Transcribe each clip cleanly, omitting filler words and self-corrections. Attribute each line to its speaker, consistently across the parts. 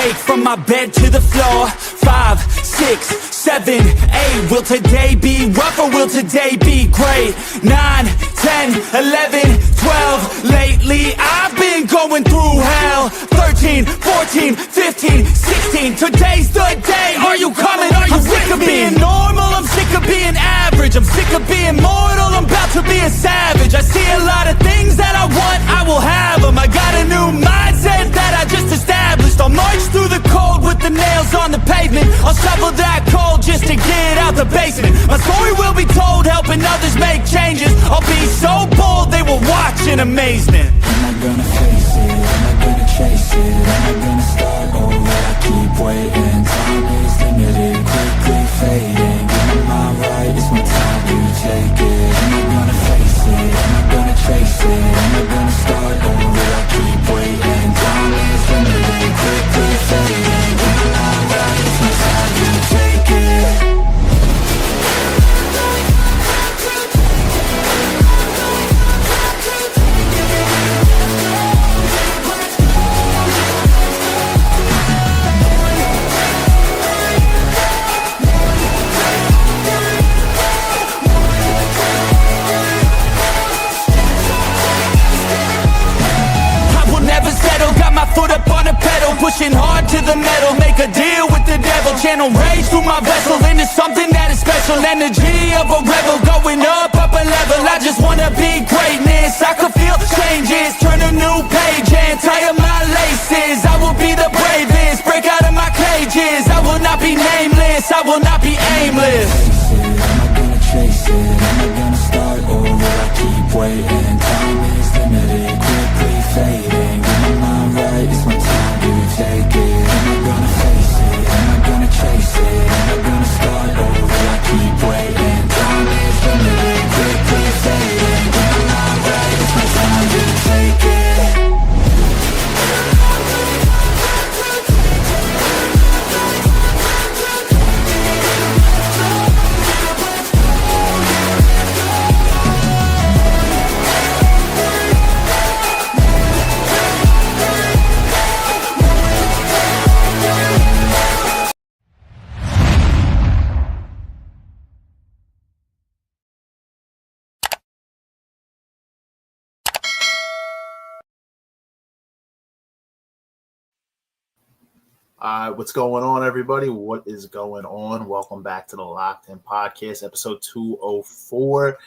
Speaker 1: take from my bed to the floor. 5, 6, 7, 8. Will today be rough or will today be great? 9, 10, 11, 12. Lately I've been going through hell. 13, 14, 15, 16. Today's the day. Are you coming? Are you sick of being normal? I'm sick of being average. I'm sick of being mortal. I'm about to be a savage. I see a lot of things that I want, I will have them. I got a new mindset that I just established. I'll march through the cold with the nails on the pavement. I'll shovel that coal just to get out the basement. My story will be told, helping others make changes. I'll be so bold, they will watch in amazement.
Speaker 2: Am I gonna face it? Am I gonna chase it? Am I gonna start over? I keep waiting. Time is limited, quickly fading. Get my mind right, it's my time to take it. Am I gonna face it? Am I gonna chase it? Am I gonna start over? I keep waiting. Time is limited, quickly fading. Get my mind right, it's my time to take it.
Speaker 1: Foot up on the pedal, pushing hard to the metal. Make a deal with the devil. Channel rage through my vessel into something that is special. Energy of a rebel, going up a level. I just wanna be greatness. I could feel changes, turn a new page and tie up my laces. I will be the bravest, break out of my cages. I will not be nameless, I will not be aimless.
Speaker 2: Am I gonna chase it? Am I gonna start over? I keep waiting. Time is limited, quickly fading. Get my mind right, it's my time to take it. Am I gonna face it? Am I gonna chase it? Am I gonna start over? I keep waiting. Time is limited, quickly fading. Get my mind right, it's my time to take it.
Speaker 3: What's going on, everybody? What is going on? Welcome back to the Locked In Podcast, episode 204.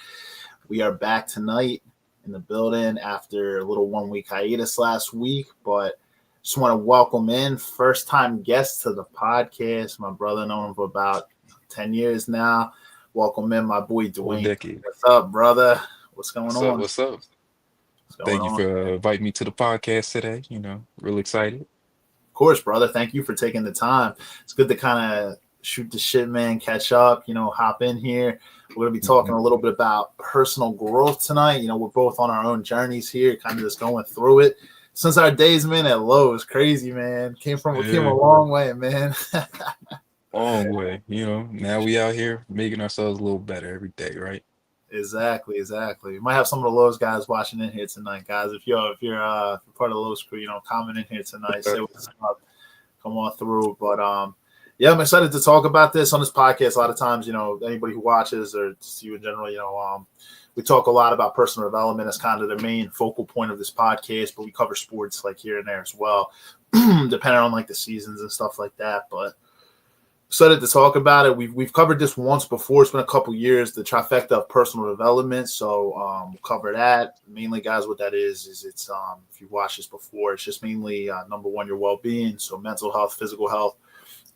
Speaker 3: We are back tonight in the building after a little 1 week hiatus last week, but just want to welcome in first-time guest to the podcast, my brother, known him for about 10 years now. Welcome in my boy Dwayne. What's up, brother? What's going on?
Speaker 4: What's up? Thank you for inviting me to the podcast today. Real excited.
Speaker 3: Of course, brother. Thank you for taking the time. It's good to kind of shoot the shit, man, catch up, hop in here. We're going to be talking a little bit about personal growth tonight. We're both on our own journeys here, kind of just going through it. Since our days, man, at low is crazy, man. Came a long way, man.
Speaker 4: Long way. Now we out here making ourselves a little better every day, right?
Speaker 3: Exactly. We might have some of the Lowe's guys watching in here tonight, guys. If you're part of the Lowe's crew, comment in here tonight. Say what's up. Come on through. But yeah, I'm excited to talk about this on this podcast. A lot of times, anybody who watches or just you in general, we talk a lot about personal development as kind of the main focal point of this podcast, but we cover sports like here and there as well, depending on like the seasons and stuff like that. But excited to talk about it. We've covered this once before. It's been a couple years, the trifecta of personal development. So we'll cover that. Mainly, guys, what that is it's if you watched this before, it's just mainly number one, your well-being. So mental health, physical health.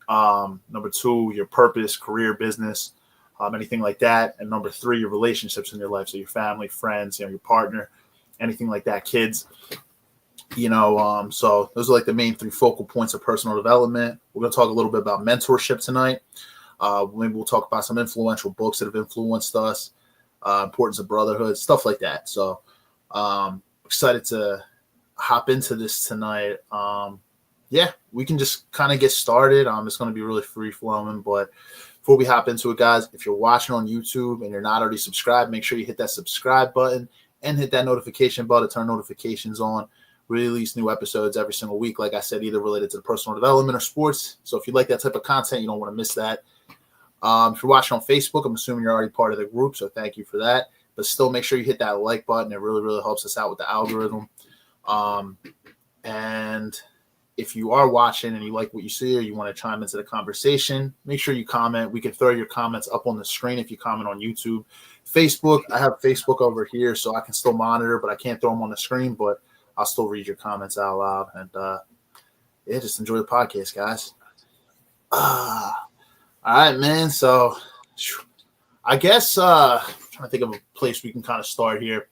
Speaker 3: Number two, your purpose, career, business, anything like that. And number three, your relationships in your life. So your family, friends, your partner, anything like that, kids. So those are like the main three focal points of personal development. We're going to talk a little bit about mentorship tonight. Maybe we'll talk about some influential books that have influenced us, importance of brotherhood, stuff like that. So excited to hop into this tonight. Yeah, we can just kind of get started. It's going to be really free flowing, but before we hop into it, guys, if you're watching on YouTube and you're not already subscribed, make sure you hit that subscribe button and hit that notification bell to turn notifications on. We release new episodes every single week, like I said, either related to the personal development or sports. So if you like that type of content, you don't want to miss that. If you're watching on Facebook, I'm assuming you're already part of the group, so thank you for that. But still, make sure you hit that like button. It really, really helps us out with the algorithm. And if you are watching and you like what you see or you want to chime into the conversation, make sure you comment. We can throw your comments up on the screen if you comment on YouTube. Facebook, I have Facebook over here, so I can still monitor, but I can't throw them on the screen, but I'll still read your comments out loud. And yeah, just enjoy the podcast, guys. All right, man. So I guess I'm trying to think of a place we can kind of start here.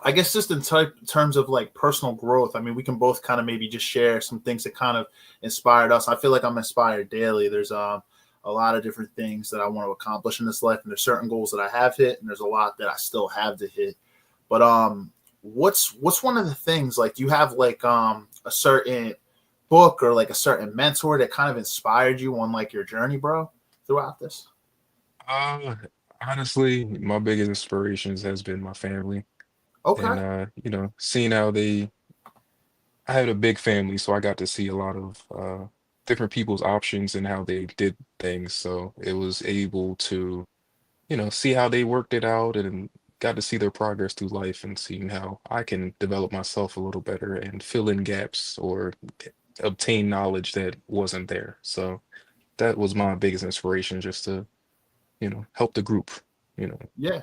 Speaker 3: I guess just in terms of like personal growth, I mean, we can both kind of maybe just share some things that kind of inspired us. I feel like I'm inspired daily. There's a lot of different things that I want to accomplish in this life, and there's certain goals that I have hit, and there's a lot that I still have to hit. But what's one of the things, like, do you have like a certain book or like a certain mentor that kind of inspired you on like your journey, bro, throughout this?
Speaker 4: Honestly, my biggest inspirations has been my family.
Speaker 3: Okay.
Speaker 4: And seeing how I had a big family, so I got to see a lot of different people's options and how they did things. So it was able to, see how they worked it out and got to see their progress through life and seeing how I can develop myself a little better and fill in gaps or obtain knowledge that wasn't there. So that was my biggest inspiration, just to, help the group.
Speaker 3: Yeah.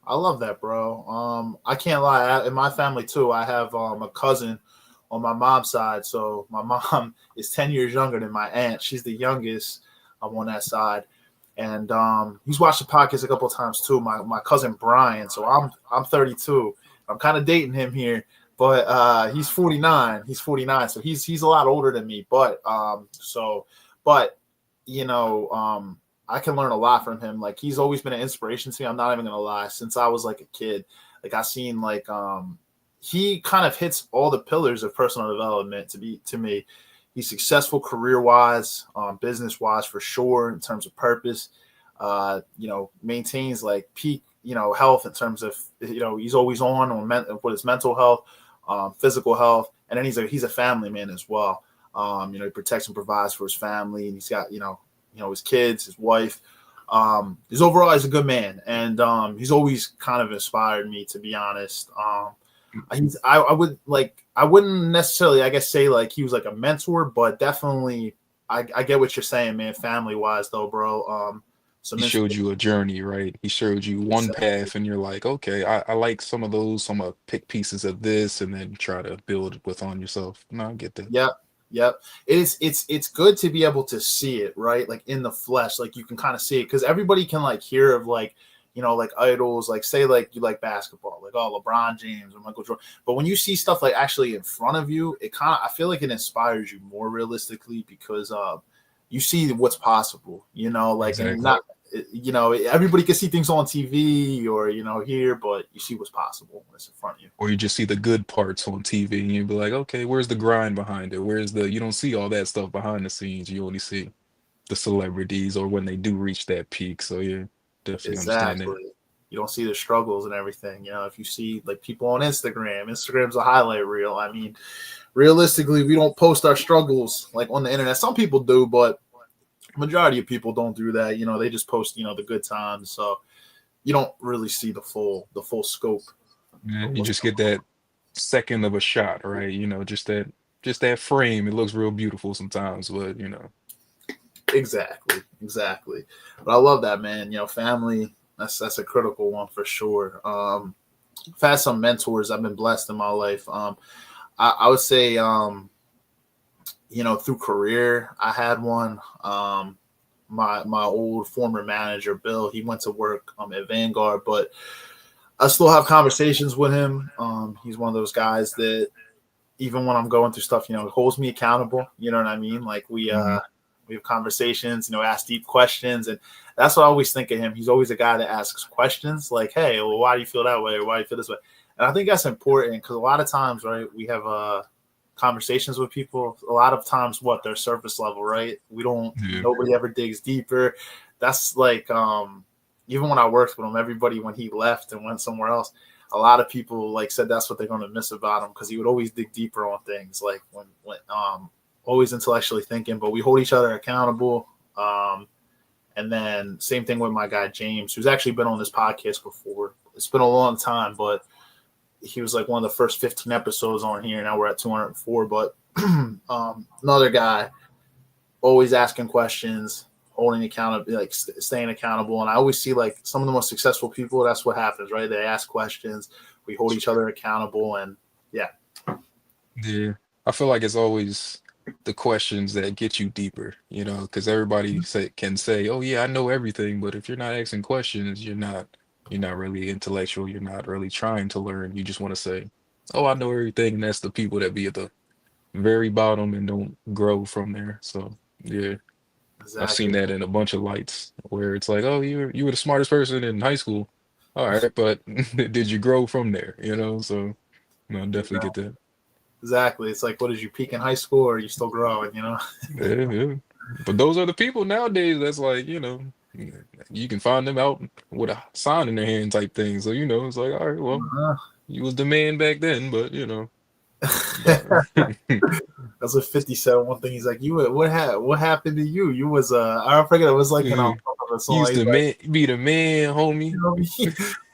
Speaker 3: I love that, bro. I can't lie. In my family too, I have a cousin on my mom's side. So my mom is 10 years younger than my aunt. She's the youngest on that side. And he's watched the podcast a couple of times too. My cousin Brian. So I'm 32. I'm kind of dating him here, but he's 49. He's 49. So he's a lot older than me. But I can learn a lot from him. Like, he's always been an inspiration to me. I'm not even gonna lie. Since I was like a kid, like I seen like he kind of hits all the pillars of personal development to me. He's successful career wise, business wise for sure in terms of purpose. Maintains like peak health in terms of he's always on with his mental health, physical health, and then he's a family man as well. He protects and provides for his family, and he's got his kids, his wife. He's a good man, and he's always kind of inspired me, to be honest. I wouldn't necessarily, I guess, say like he was like a mentor, but definitely I get what you're saying, man. Family wise though, bro.
Speaker 4: He showed you a journey, right? He showed you one path, and you're like, okay, I like some of those, so I'm gonna pick pieces of this and then try to build on yourself. No, I get that.
Speaker 3: Yep. It's good to be able to see it, right? Like in the flesh, like you can kind of see it, because everybody can like hear of like, like idols, like say like you like basketball, like LeBron James or Michael Jordan. But when you see stuff like actually in front of you, I feel like it inspires you more realistically, because you see what's possible, like
Speaker 4: Exactly.
Speaker 3: And not, everybody can see things on TV or here, but you see what's possible when it's in front of you.
Speaker 4: Or you just see the good parts on TV and you'd be like, okay, where's the grind behind it? You don't see all that stuff behind the scenes. You only see the celebrities or when they do reach that peak. So yeah, definitely understand that.
Speaker 3: You don't see the struggles and everything. If you see like people on Instagram's a highlight reel. I mean, realistically, we don't post our struggles like on the internet. Some people do, but majority of people don't do that. They just post the good times. So you don't really see the full scope.
Speaker 4: Yeah, you just get that second of a shot, right? Just that frame. It looks real beautiful sometimes, but
Speaker 3: Exactly. But I love that, man. Family, that's a critical one for sure. I've had some mentors. I've been blessed in my life. I would say through career, I had one. My old former manager, Bill, he went to work at Vanguard, but I still have conversations with him. He's one of those guys that even when I'm going through stuff, holds me accountable. You know what I mean? Like we have conversations, ask deep questions, and that's what I always think of him. He's always a guy that asks questions like, "Hey, well, why do you feel that way? Or why do you feel this way?" And I think that's important, because a lot of times, right, we have conversations with people. A lot of times, they're surface level, right? We don't.
Speaker 4: Yeah.
Speaker 3: Nobody ever digs deeper. That's like even when I worked with him, everybody when he left and went somewhere else, a lot of people like said that's what they're going to miss about him, because he would always dig deeper on things, like when always intellectually thinking, but we hold each other accountable. And then same thing with my guy James, who's actually been on this podcast before. It's been a long time, but he was like one of the first 15 episodes on here. Now we're at 204. But another guy, always asking questions, holding accountable, like staying accountable. And I always see like some of the most successful people, that's what happens, right? They ask questions, we hold each other accountable, and yeah.
Speaker 4: Yeah. I feel like it's always the questions that get you deeper, because everybody can say, "Oh yeah, I know everything," but if you're not asking questions, you're not really intellectual. You're not really trying to learn. You just want to say, "Oh, I know everything," and that's the people that be at the very bottom and don't grow from there. So yeah, I've seen
Speaker 3: Exactly.
Speaker 4: that in a bunch of lights where it's like, "Oh, you were the smartest person in high school." All right, but did you grow from there? So no, I definitely get that.
Speaker 3: Exactly. It's like, what did you peak in high school, or are you still growing,
Speaker 4: Yeah, yeah. But those are the people nowadays that's like, you can find them out with a sign in their hand type thing. So, it's like, all right, well,
Speaker 3: Uh,
Speaker 4: you was the man back then, but but
Speaker 3: That's what 50 said. One thing, he's like, what happened to you? You was I don't forget, it was like in
Speaker 4: you
Speaker 3: a song.
Speaker 4: used
Speaker 3: He's
Speaker 4: to
Speaker 3: like,
Speaker 4: be the man, homie.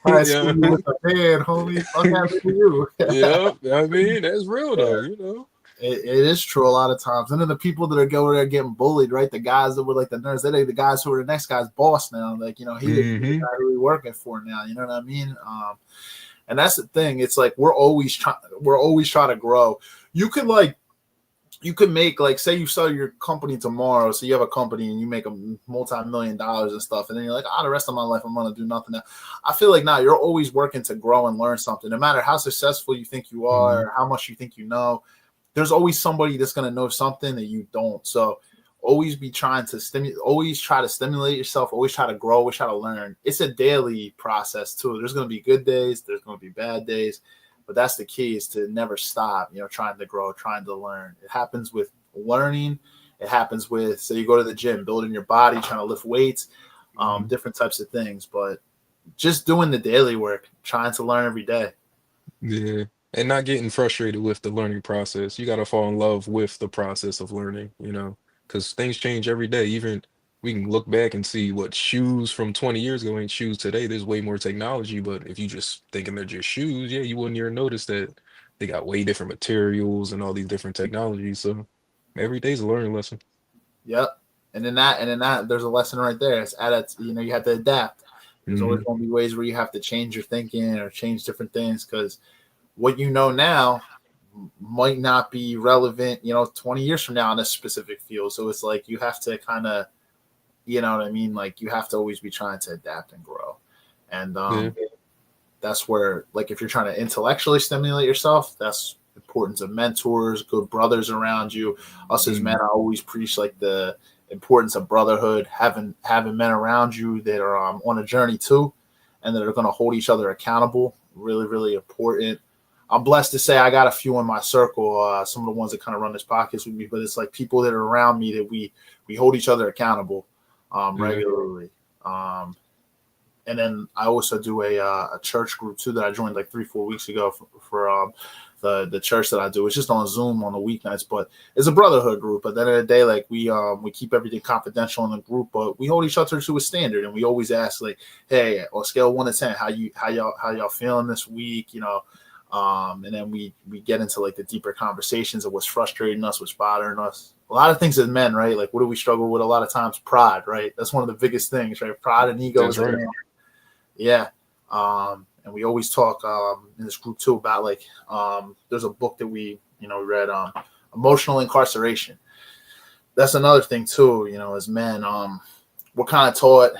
Speaker 3: high school
Speaker 4: Yeah.
Speaker 3: you was a man, homie. Fuck happened to you?
Speaker 4: Yeah, I mean, that's real though,
Speaker 3: It is true a lot of times. And then the people that are going there getting bullied, right? The guys that were like the nerds, they're the guys who are the next guy's boss now. Like, he's the
Speaker 4: Hmm.
Speaker 3: guy who we're working for now. You know what I mean? And that's the thing. It's like we're always trying to grow. You could make, like, say you sell your company tomorrow. So you have a company and you make a multi-million-dollars and stuff. And then you're like, the rest of my life, I'm going to do nothing now. I feel like now you're always working to grow and learn something. No matter how successful you think you are, or how much you think you know, there's always somebody that's going to know something that you don't. So always be trying to always try to stimulate yourself, always try to grow, always try to learn. It's a daily process too. There's going to be good days, there's going to be bad days, but that's the key, is to never stop, trying to grow, trying to learn. It happens with learning. It happens with, say you go to the gym, building your body, trying to lift weights, different types of things, but just doing the daily work, trying to learn every day.
Speaker 4: Yeah. And not getting frustrated with the learning process. You got to fall in love with the process of learning, because things change every day. Even we can look back and see what shoes from 20 years ago ain't shoes today. There's way more technology, but if you just thinking they're just shoes, yeah, you wouldn't even notice that they got way different materials and all these different technologies. So every day's a learning lesson.
Speaker 3: Yep. And in that, there's a lesson right there. It's you have to adapt. There's always
Speaker 4: Hmm.
Speaker 3: going to be ways where you have to change your thinking or change different things, because what you know now might not be relevant, 20 years from now in a specific field. So it's like you have to kind of, you know what I mean? Like you have to always be trying to adapt and grow. And
Speaker 4: Yeah.
Speaker 3: that's where, like, if you're trying to intellectually stimulate yourself, that's importance of mentors, good brothers around you. Us as men, I always preach like the importance of brotherhood, having men around you that are on a journey too, and that are going to hold each other accountable. Really, really important. I'm blessed to say I got a few in my circle, some of the ones that kind of run this podcast with me, but it's like people that are around me that we hold each other accountable regularly. And then I also do a church group too that I joined like 3-4 weeks ago for the church that I do. It's just on Zoom on the weeknights, but it's a brotherhood group. At the end of the day, like we keep everything confidential in the group, but we hold each other to a standard, and we always ask, like, hey, on a scale of 1 to 10, how y'all feeling this week, and then we get into like the deeper conversations of what's frustrating us, what's bothering us. A lot of things as men, right? Like, what do we struggle with a lot of times? Pride, right? That's one of the biggest things, right? Pride and ego
Speaker 4: That's
Speaker 3: is a
Speaker 4: right.
Speaker 3: man. Yeah. And we always talk in this group too about like there's a book that we read, Emotional Incarceration. That's another thing too, as men, we're kind of taught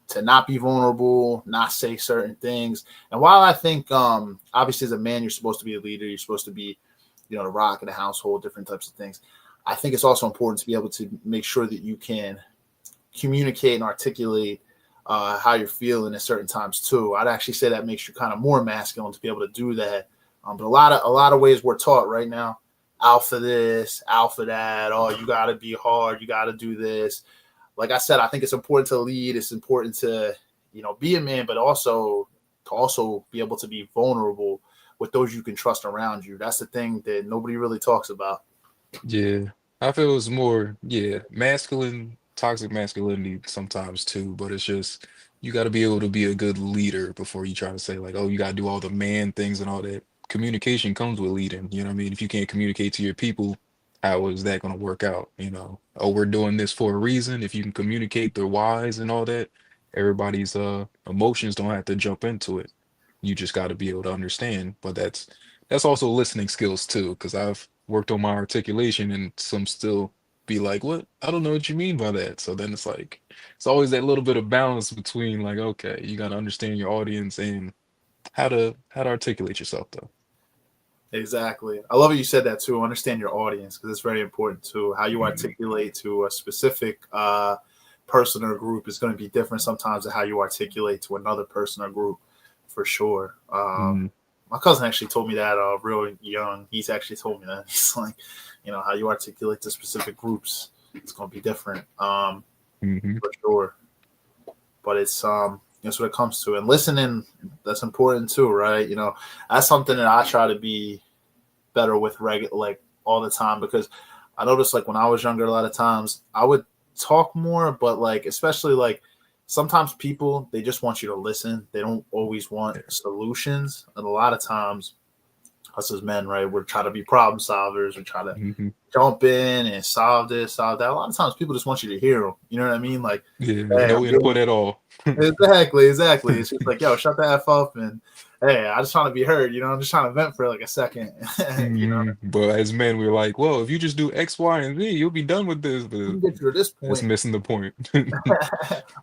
Speaker 3: to not be vulnerable, not say certain things. And while I think obviously as a man you're supposed to be a leader, you're supposed to be the rock of the household, different types of things, I think it's also important to be able to make sure that you can communicate and articulate how you're feeling at certain times too. I'd actually say that makes you kind of more masculine to be able to do that. But a lot of ways we're taught right now, alpha this, alpha that. Oh, you got to be hard. You got to do this. Like I said, I think it's important to lead. It's important to be a man, but also to also be able to be vulnerable with those you can trust around you. That's the thing that nobody really talks about.
Speaker 4: Yeah, I feel it's more, yeah, masculine, toxic masculinity sometimes too, but it's just you got to be able to be a good leader before you try to say like, oh, you got to do all the man things and all that. Communication comes with leading, you know what I mean? If you can't communicate to your people, how is that going to work out? You know, oh, we're doing this for a reason. If you can communicate the whys and all that, everybody's emotions don't have to jump into it. You just got to be able to understand. But that's also listening skills too, because I've worked on my articulation and some still be like, what? I don't know what you mean by that. So then it's like, it's always that little bit of balance between like, okay, you got to understand your audience and how to articulate yourself though.
Speaker 3: Exactly. I love how you said that too. Understand your audience, because it's very important too. How you
Speaker 4: Mhm.
Speaker 3: articulate to a specific person or group is going to be different sometimes than how you articulate to another person or group, for sure.
Speaker 4: Mhm.
Speaker 3: My cousin actually told me that real young. He's actually told me that. He's like, how you articulate to specific groups, it's going to be different,
Speaker 4: Mhm.
Speaker 3: for sure. But it's that's what it comes to, and listening, that's important too, right? That's something that I try to be better with like all the time, because I noticed like when I was younger, a lot of times I would talk more, but like especially like sometimes people, they just want you to listen. They don't always want solutions, and a lot of times us as men, right, we're trying to be problem solvers. We try to
Speaker 4: Mhm.
Speaker 3: jump in and solve this, solve that. A lot of times people just want you to hear them. You know what I mean? Like,
Speaker 4: Yeah,
Speaker 3: hey,
Speaker 4: no
Speaker 3: I'm dealing.
Speaker 4: input at all.
Speaker 3: Exactly, exactly. It's just like, yo, shut the F up, and hey, I just trying to be heard. I'm just trying to vent for like a second. you know,
Speaker 4: But as men, we're like, well, if you just do X, Y, and Z, you'll be done with this.
Speaker 3: we
Speaker 4: But
Speaker 3: can get you to this
Speaker 4: that's
Speaker 3: point.
Speaker 4: missing the point.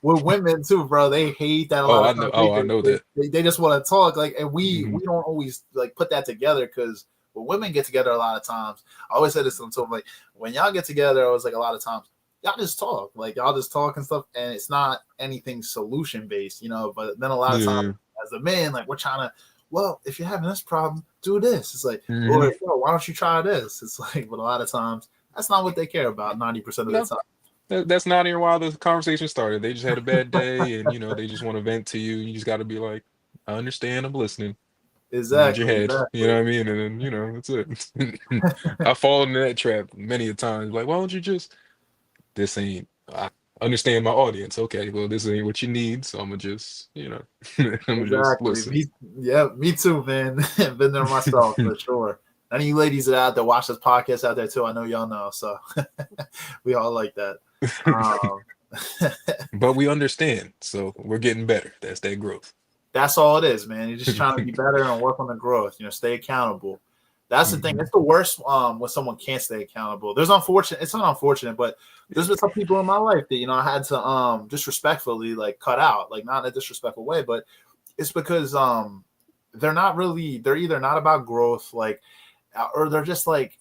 Speaker 3: With women too, bro, they hate that a
Speaker 4: Oh,
Speaker 3: lot
Speaker 4: I
Speaker 3: of
Speaker 4: know.
Speaker 3: times.
Speaker 4: Oh, I know that.
Speaker 3: They just want to talk, like, and
Speaker 4: Hmm.
Speaker 3: we don't always like put that together, because when women get together, a lot of times, I always say this to them too, like, when y'all get together, I was like, a lot of times y'all just talk, like y'all just talk and stuff, and it's not anything solution based, But then a lot of times,
Speaker 4: Yeah.
Speaker 3: as a man, like we're trying to, well, if you're having this problem, do this. It's like, or
Speaker 4: Hmm.
Speaker 3: yo, why don't you try this? It's like, but a lot of times that's not what they care about 90% of the
Speaker 4: No,
Speaker 3: time.
Speaker 4: that's not even why the conversation started. They just had a bad day, and they just want to vent to you. You just got to be like, I understand, I'm listening. Nod your
Speaker 3: Exactly,
Speaker 4: head. You know
Speaker 3: exactly.
Speaker 4: what I mean? And then that's it. I fall into that trap many a times. Like, why don't you just? This ain't. I understand my audience. Okay, well, this ain't what you need, so I'm gonna just, I'm gonna just
Speaker 3: Exactly.
Speaker 4: listen.
Speaker 3: Yeah, me too, man. Been there myself for sure. Any of you ladies that are out there watch this podcast out there too, I know y'all know. So we all like that. Um,
Speaker 4: But we understand, so we're getting better. That's that growth.
Speaker 3: that's all it is, man. You're just trying to be better and work on the growth. Stay accountable. That's the thing.
Speaker 4: Hmm.
Speaker 3: It's the worst when someone can't stay accountable. It's not unfortunate, but there's been some people in my life that I had to disrespectfully like cut out, like not in a disrespectful way, but it's because they're either not about growth, like, or they're just like,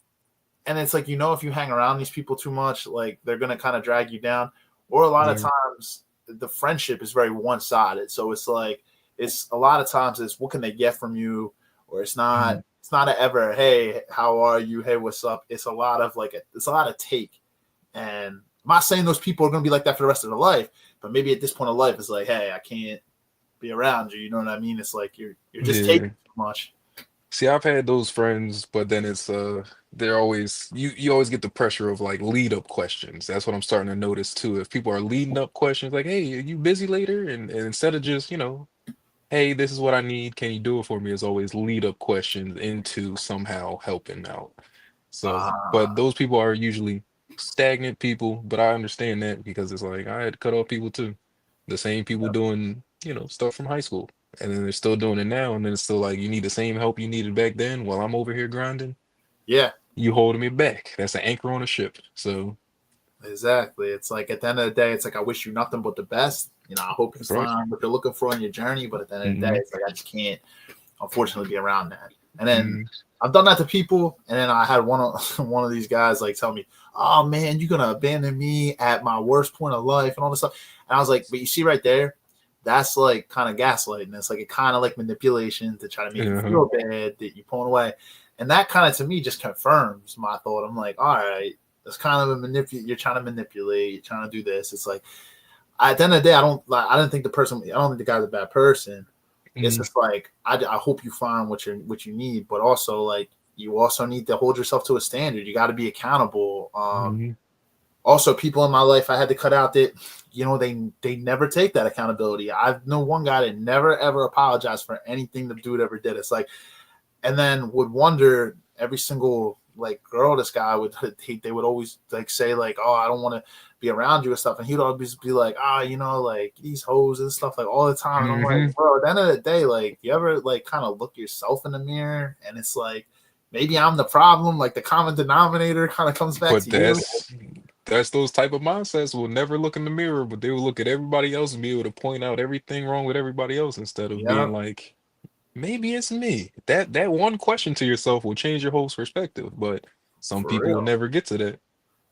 Speaker 3: and it's like, if you hang around these people too much, like they're gonna kind of drag you down. Or a lot of
Speaker 4: Yeah.
Speaker 3: times the friendship is very one-sided, so it's like, it's a lot of times it's what can they get from you, or
Speaker 4: Mhm.
Speaker 3: it's not a ever, hey, how are you, hey, what's up. It's a lot of like it's a lot of take. And I'm not saying those people are gonna be like that for the rest of their life, but maybe at this point of life it's like, hey, I can't be around you. You know what I mean? It's like you're just taking
Speaker 4: Yeah.
Speaker 3: too much.
Speaker 4: See, I've had those friends, but then it's they're always you always get the pressure of like lead up questions. That's what I'm starting to notice too. If people are leading up questions like, "Hey, are you busy later?" and instead of just, "Hey, this is what I need. Can you do it for me?" is always lead up questions into somehow helping out. So, but
Speaker 3: Ah,
Speaker 4: those people are usually stagnant people, but I understand that because it's like I had to cut off people too. The same people doing, stuff from high school. And then they're still doing it now. And then it's still like you need the same help you needed back then while I'm over here grinding.
Speaker 3: yeah,
Speaker 4: You holding me back. That's an anchor on a ship. So
Speaker 3: exactly. It's like at the end of the day, it's like I wish you nothing but the best. I hope you
Speaker 4: that's right.
Speaker 3: find what you're looking for in your journey, but at the end of the day,
Speaker 4: Hmm.
Speaker 3: it's like I just can't, unfortunately, be around that. And then
Speaker 4: Hmm.
Speaker 3: I've done that to people, and then I had one of one of these guys like tell me, "Oh man, you're gonna abandon me at my worst point of life," and all this stuff. And I was like, "But you see right there, that's like kind of gaslighting. It's like a kind of like manipulation to try to make you
Speaker 4: Uh-huh.
Speaker 3: feel bad that you're pulling away." And that kind of to me just confirms my thought. I'm like, all right, that's kind of a you're trying to manipulate, you're trying to do this. It's like at the end of the day, I don't think the guy's a bad person. It's
Speaker 4: Mm,
Speaker 3: just like I hope you find what you need, but also like you also need to hold yourself to a standard. You got to be accountable.
Speaker 4: mhm.
Speaker 3: Also, people in my life I had to cut out that they never take that accountability. I know one guy that never ever apologized for anything the dude ever did. It's like, and then would wonder every single like girl this guy would they would always like say like, oh, I don't want to be around you and stuff, and he'd always be like, like these hoes and stuff like all the time. And I'm like,
Speaker 4: Mhm.
Speaker 3: bro, at the end of the day, like, you ever like kind of look yourself in the mirror and it's like maybe I'm the problem, like the common denominator kind of comes back
Speaker 4: But
Speaker 3: to you.
Speaker 4: that's those type of mindsets will never look in the mirror, but they will look at everybody else and be able to point out everything wrong with everybody else instead of
Speaker 3: Yeah,
Speaker 4: being like, maybe it's me. That one question to yourself will change your whole perspective, but some
Speaker 3: for
Speaker 4: people will
Speaker 3: real.
Speaker 4: never get to that.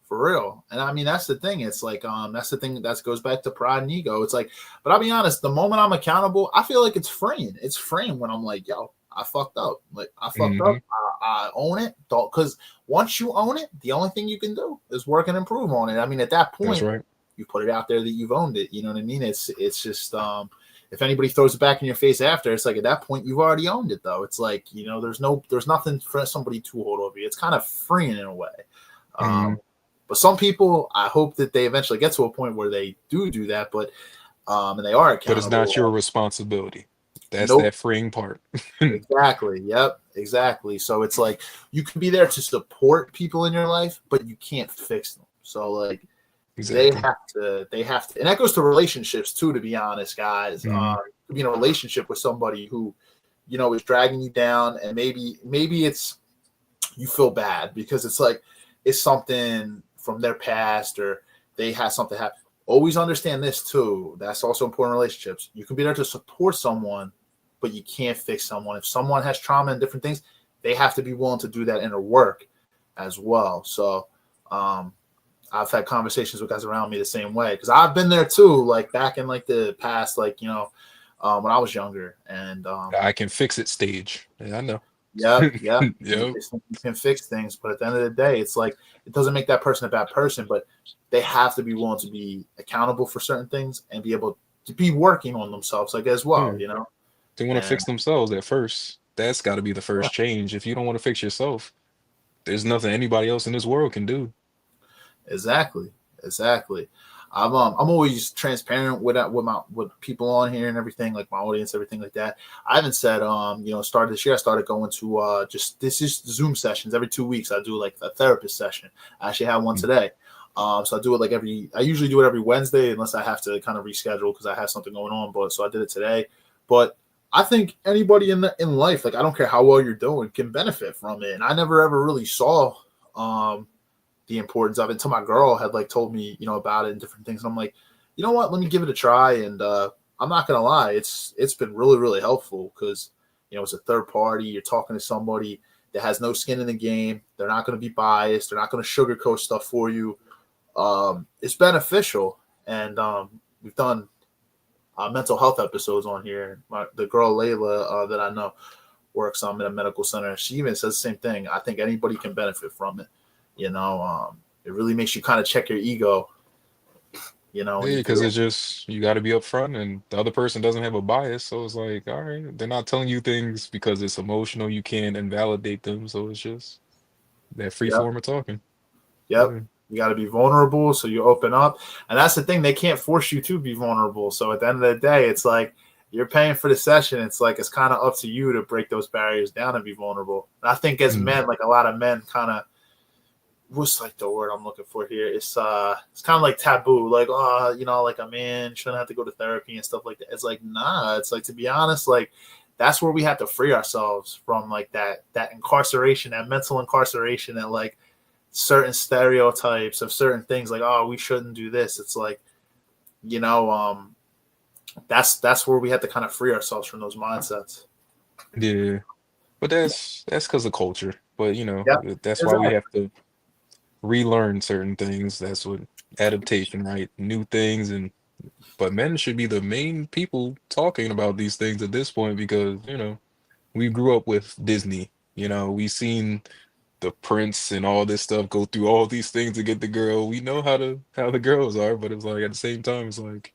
Speaker 3: For real. And I mean, that's the thing. It's like, that's the thing that goes back to pride and ego. It's like, but I'll be honest, the moment I'm accountable, I feel like it's freeing. It's freeing when I'm like, yo, I fucked up. Like, I fucked up.
Speaker 4: Mhm.
Speaker 3: I own it. Because once you own it, the only thing you can do is work and improve on it. I mean, at that
Speaker 4: That's
Speaker 3: point,
Speaker 4: right.
Speaker 3: you put it out there that you've owned it. You know what I mean? It's just, if anybody throws it back in your face after, it's like at that point you've already owned it though. It's like, there's nothing for somebody to hold over you. It's kind of freeing in a way.
Speaker 4: Mhm.
Speaker 3: Um, but some people, I hope that they eventually get to a point where they do that, but and they are
Speaker 4: But it's
Speaker 3: accountable.
Speaker 4: not your responsibility. That's
Speaker 3: Nope,
Speaker 4: that freeing part.
Speaker 3: exactly. Yep, exactly. So it's like you can be there to support people in your life, but you can't fix them. So like
Speaker 4: Exactly.
Speaker 3: they have to, and that goes to relationships too. To be honest, guys,
Speaker 4: Mhm.
Speaker 3: you be in a relationship with somebody who is dragging you down, and maybe it's you feel bad because it's like it's something from their past or they had something happen. Always understand this too. That's also important in relationships. You can be there to support someone, but you can't fix someone. If someone has trauma and different things, they have to be willing to do that inner work as well. So um, I've had conversations with guys around me the same way because I've been there too, like back in like the past, like when I was younger, and
Speaker 4: I can fix it stage. Yeah, I know.
Speaker 3: yep, yep.
Speaker 4: Yep.
Speaker 3: You can fix things, but at the end of the day, it's like it doesn't make that person a bad person, but they have to be willing to be accountable for certain things and be able to be working on themselves, like as well,
Speaker 4: Yeah. They want to
Speaker 3: And
Speaker 4: fix themselves at first. That's got to be the
Speaker 3: yeah,
Speaker 4: first change. If you don't want to fix yourself, there's nothing anybody else in this world can do.
Speaker 3: exactly, exactly. I'm always transparent with people on here and everything, like my audience, everything like that. I haven't said started this year. I started going to just this is Zoom sessions every 2 weeks. I do like a therapist session. I actually had one
Speaker 4: Mm.
Speaker 3: today. So I do it like I usually do it every Wednesday unless I have to kind of reschedule because I have something going on. But so I did it today. But I think anybody in life, like I don't care how well you're doing, can benefit from it. And I never ever really saw um the importance of it until my girl had like told me, about it and different things. And I'm like, you know what? Let me give it a try. And I'm not gonna lie, it's been really, really helpful because it's a third party. You're talking to somebody that has no skin in the game. They're not gonna be biased. They're not gonna sugarcoat stuff for you. It's beneficial. And we've done mental health episodes on here. The girl Layla that I know works in a medical center. She even says the same thing. I think anybody can benefit from it. It really makes you kind of check your ego. When
Speaker 4: Yeah,
Speaker 3: you
Speaker 4: because
Speaker 3: do it.
Speaker 4: it's just you got to be upfront, and the other person doesn't have a bias, so it's like, all right, they're not telling you things because it's emotional. You can't invalidate them, so it's just that free
Speaker 3: Yep,
Speaker 4: form of talking.
Speaker 3: yep.
Speaker 4: Yeah.
Speaker 3: You got to be vulnerable, so you open up, and that's the thing. They can't force you to be vulnerable. So at the end of the day, it's like you're paying for the session. It's like it's kind of up to you to break those barriers down and be vulnerable. And I think as
Speaker 4: Mm.
Speaker 3: men, like a lot of men, kind of what's like the word I'm looking for here? It's kind of like taboo, like like a man shouldn't have to go to therapy and stuff like that. It's like nah. It's like to be honest, like that's where we have to free ourselves from like that incarceration, that mental incarceration, that like certain stereotypes of certain things, like oh we shouldn't do this. It's like you know um that's where we have to kind of free ourselves from those mindsets.
Speaker 4: Yeah, but that's because of culture. But
Speaker 3: Yep,
Speaker 4: that's why we
Speaker 3: exactly.
Speaker 4: have to relearn certain things. That's what adaptation, right? New things, and but men should be the main people talking about these things at this point because we grew up with Disney. We seen the prince and all this stuff go through all these things to get the girl. We know how the girls are, but it's like at the same time, it's like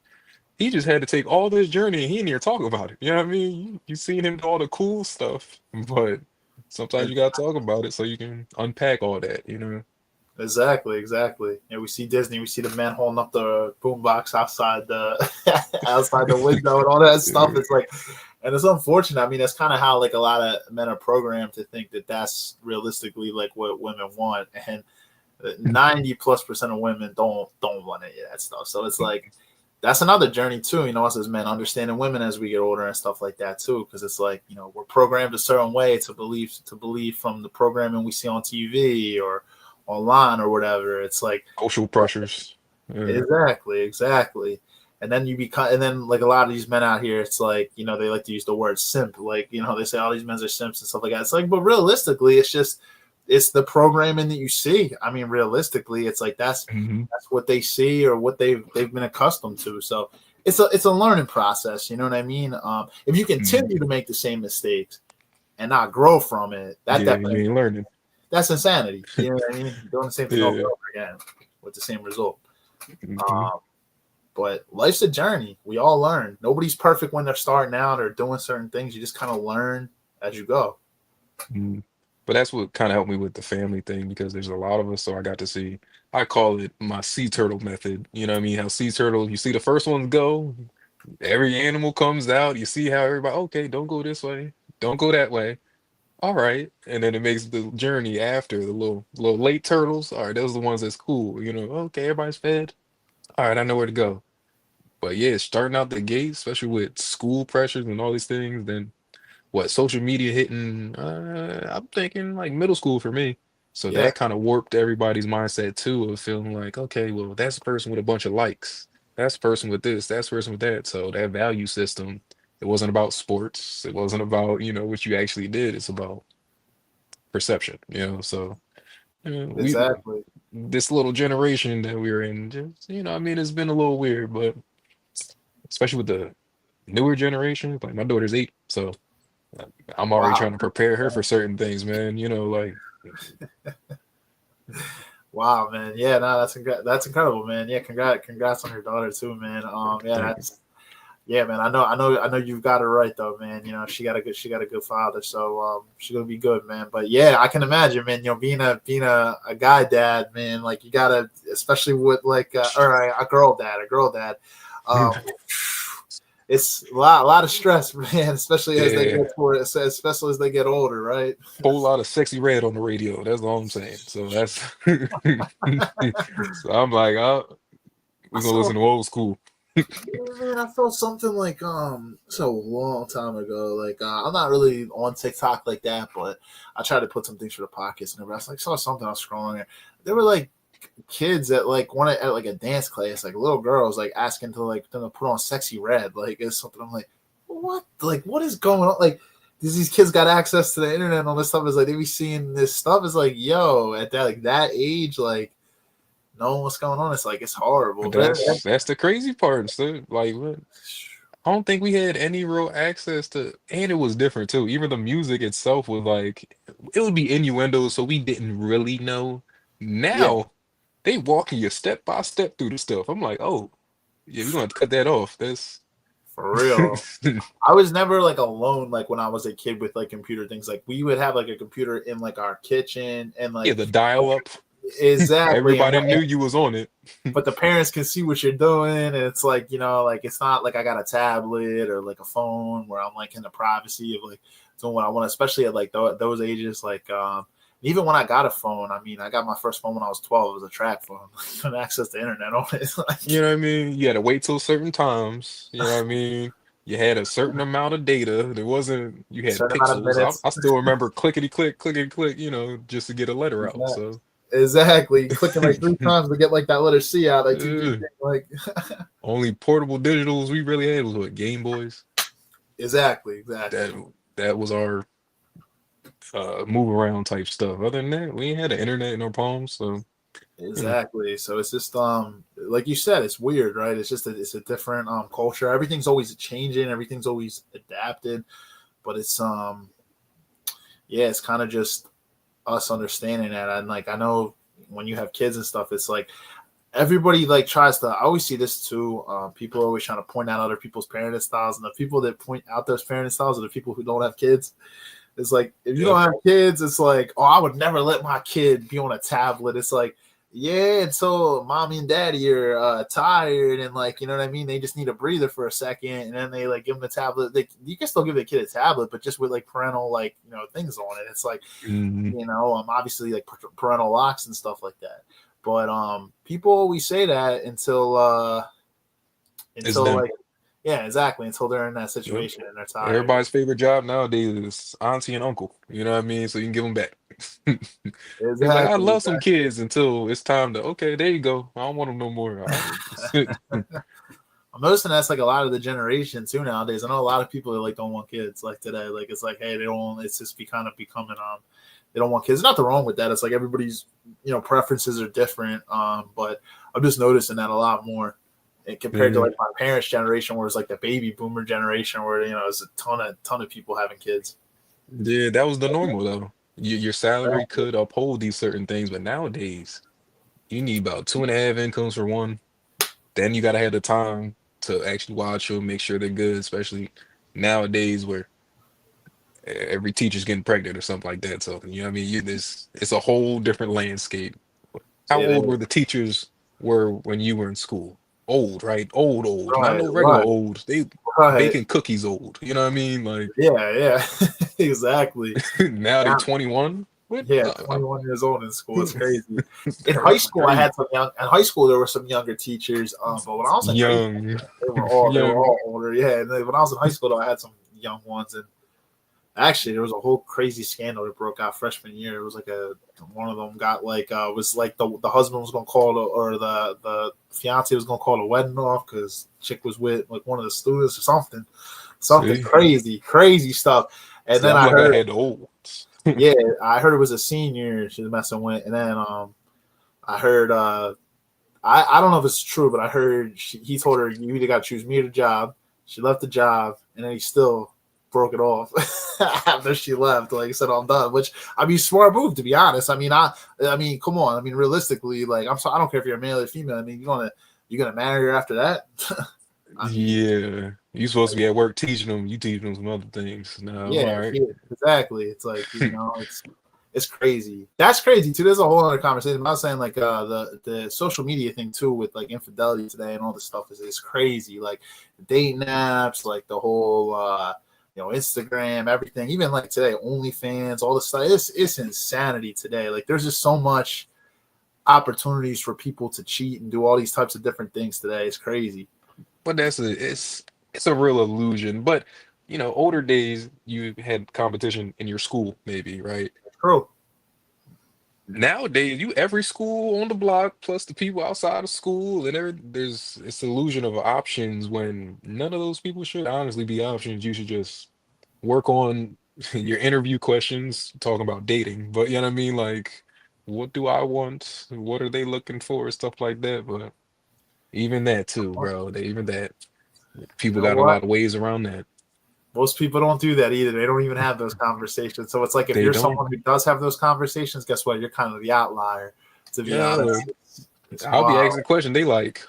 Speaker 4: he just had to take all this journey and he didn't even talk about it. You know what I mean? You seen him do all the cool stuff, but sometimes you gotta talk about it so you can unpack all that, you know.
Speaker 3: Exactly. Yeah, we see Disney. We see the man holding up the boombox outside the outside the window and all that stuff. It's like, and it's unfortunate. I mean, that's kind of how like a lot of men are programmed to think that that's realistically like what women want, and 90+% of women don't want any of that stuff. So it's like that's another journey too. You know, us as men understanding women as we get older and stuff like that too, because it's like, you know, we're programmed a certain way to believe from the programming we see on TV or online or whatever. It's like
Speaker 4: Social pressures. Yeah.
Speaker 3: exactly. And then you become, and then like a lot of these men out here, it's like, you know, they like to use the word simp. Like, you know, they say all these men are simps and stuff like that. It's like, but realistically, it's the programming that you see. I mean, realistically, it's like that's what they see or what they've been accustomed to. So it's a learning process. You know what I mean? If you continue to make the same mistakes and not grow from it, that
Speaker 4: you
Speaker 3: definitely
Speaker 4: ain't learning.
Speaker 3: that's insanity. You know what I mean? Doing the same thing over and over again with the same result. But life's a journey. We all learn. Nobody's perfect when they're starting out or doing certain things. You just kind of learn as you go.
Speaker 4: But that's what kind of helped me with the family thing, because there's a lot of us. So I got to see, I call it my sea turtle method. You know what I mean? How sea turtle, you see the first ones go, every animal comes out. You see how everybody, okay, don't go this way, don't go that way. All right. And then it makes the journey after the little late turtles. All right, those are the ones that's cool. You know, okay, everybody's fed. All right, I know where to go. But yeah, starting out the gate, especially with school pressures and all these things, then what social media hitting, I'm thinking like middle school for me. So
Speaker 3: Yeah,
Speaker 4: that kind of warped everybody's mindset too, of feeling like, okay, well, that's a person with a bunch of likes. That's a person with this, that's a person with that. So that value system, it wasn't about sports. It wasn't about, you know, what you actually did. It's about perception, you know. So we
Speaker 3: exactly.
Speaker 4: this little generation that we're in, just, you know, I mean, it's been a little weird, but especially with the newer generation, like my daughter's 8, so I'm already
Speaker 3: Wow.
Speaker 4: trying to prepare her for certain things, man. You know, like
Speaker 3: Wow, man. Yeah, no, that's incredible, man. Yeah, congrats on your daughter too, man. Yeah,
Speaker 4: thank you.
Speaker 3: yeah, man. I know you've got her right though, man. You know, she got a good father, so she's gonna be good, man. But yeah, I can imagine, man. You know, being a guy dad, man, like you gotta, especially with like or a girl dad. Um, it's a lot of stress, man. Especially as they
Speaker 4: Yeah,
Speaker 3: get especially as they get older, right?
Speaker 4: whole lot of sexy red on the radio. That's all I'm saying. So that's so I'm like, oh,
Speaker 3: I
Speaker 4: we're gonna
Speaker 3: saw
Speaker 4: listen to old school.
Speaker 3: Yeah, man, I felt something like so a long time ago. Like I'm not really on TikTok like that, but I tried to put some things for the pockets and everything. I saw something I was scrolling. There were like kids that like wanted at like a dance class, like little girls like asking to like them to put on Sexy Red. Like it's something I'm like, what? Like what is going on? Like these kids got access to the internet and all this stuff. Is like they be seeing this stuff. Is like yo at that age like knowing what's going on. It's like it's horrible.
Speaker 4: But
Speaker 3: But
Speaker 4: that's the crazy part. So like, what? I don't think we had any real access to, and it was different too. Even the music itself was like, it would be innuendos, so we didn't really know.
Speaker 3: yeah,
Speaker 4: Now they walking you step by step through the stuff. I'm like, oh, yeah, we're gonna have to cut that off. That's
Speaker 3: for real. I was never like alone like when I was a kid with like computer things. Like we would have like a computer in like our kitchen and
Speaker 4: yeah,
Speaker 3: like
Speaker 4: the dial up.
Speaker 3: exactly.
Speaker 4: Everybody knew you was on it.
Speaker 3: But the parents can see what you're doing, and it's like, you know, like it's not like I got a tablet or like a phone where I'm like in the privacy of like doing what I want, especially at like those ages. Like even when I got a phone, I mean, I got my first phone when I was 12. It was a track phone, and access to internet on it.
Speaker 4: You know what I mean? You had to wait till certain times. You know what I mean? You had a certain amount of data. There wasn't, you had
Speaker 3: Certain amount of
Speaker 4: pixels.
Speaker 3: minutes.
Speaker 4: I still remember clickety click, you know, just to get a letter out. So
Speaker 3: Exactly. Clicking like 3 times to get like that letter C out. Like,
Speaker 4: uh,
Speaker 3: like
Speaker 4: only portable digitals we really had was what, Game Boys.
Speaker 3: exactly.
Speaker 4: That that was our move around type stuff. Other than that, we ain't had the internet in our palms. So you know,
Speaker 3: Exactly. So it's just like you said, it's weird, right? It's a different culture. Everything's always changing, everything's always adapted, but it's yeah, it's kind of just us understanding that. And like I know when you have kids and stuff, it's like everybody like tries to. I always see this too. People are always trying to point out other people's parenting styles, and the people that point out those parenting styles are the people who don't have kids. It's like if you don't have kids, it's like, oh, I would never let my kid be on a tablet. It's like, yeah, until mommy and daddy are tired and like, you know what I mean? They just need a breather for a second, and then they like give them the tablet. You can still give the kid a tablet, but just with like parental like, you know, things on it. It's like, you know, obviously like parental locks and stuff like that. But people always say that until like, yeah, exactly, until they're in that situation and they're tired.
Speaker 4: Everybody's favorite job nowadays is auntie and uncle. You know what I mean? So you can give them back. It's like, I love some kids until it's time to, okay, there you go. I don't want them no more.
Speaker 3: I'm noticing that's like a lot of the generation too nowadays. I know a lot of people that like don't want kids like today. Like it's like, hey, they don't. It's just becoming they don't want kids. There's nothing wrong with that. It's like everybody's, you know, preferences are different. But I'm just noticing that a lot more. Compared to like my parents' generation, where it's like the baby boomer generation, where you know there's a ton of people having kids.
Speaker 4: Yeah, that was the normal though. Your salary could uphold these certain things, but nowadays you need about 2.5 incomes for one. Then you gotta have the time to actually watch them, make sure they're good, especially nowadays where every teacher's getting pregnant or something like that. So you know what I mean? It's a whole different landscape. How old were the teachers were when you were in school? Old, right? Old. Not no regular old. They baking cookies old. You know what I mean? Like
Speaker 3: yeah, exactly.
Speaker 4: Now they're 21. What?
Speaker 3: Yeah, 21 years old in school. It's crazy. In high school, I had some young. In high school, there were some younger teachers. But when I was in
Speaker 4: young,
Speaker 3: they were all older. Yeah, and then when I was in high school, though, I had some young ones. And actually, there was a whole crazy scandal that broke out freshman year. It was like one of them got like was like the husband was gonna call or the fiance was gonna call the wedding off because chick was with like one of the students or something crazy stuff. And then I heard
Speaker 4: had the olds.
Speaker 3: Yeah, I heard it was a senior she was messing with, and then I heard I don't know if it's true, but I heard he told her you either got to choose me or the job. She left the job, and then he still broke it off after she left. Like I said, I'm done. Which I mean, smart move to be honest. I mean, come on. I mean, realistically, like I don't care if you're a male or female. I mean, you're gonna marry her after that.
Speaker 4: Yeah, you supposed to be at work teaching them. You teaching them some other things. No,
Speaker 3: yeah,
Speaker 4: all right.
Speaker 3: yeah, exactly. It's like, you know, it's crazy. That's crazy too. There's a whole other conversation. I'm not saying like the social media thing too with like infidelity today and all this stuff is crazy. Like the dating apps, like the whole you know, Instagram, everything. Even like today, OnlyFans, all this stuff. It's insanity today. Like there's just so much opportunities for people to cheat and do all these types of different things today. It's crazy.
Speaker 4: But it's a real illusion. But you know, older days you had competition in your school, maybe, right?
Speaker 3: True.
Speaker 4: Nowadays, every school on the block plus the people outside of school, and there's this illusion of options when none of those people should honestly be options. You should just work on your interview questions, talking about dating. But you know what I mean? Like, what do I want? What are they looking for? Stuff like that. But even that too, bro. People got a lot of ways around that.
Speaker 3: Most people don't do that either. They don't even have those conversations. So it's like if you're someone who does have those conversations, guess what? You're kind of the outlier, to be honest.
Speaker 4: I'll be asking a question. They like,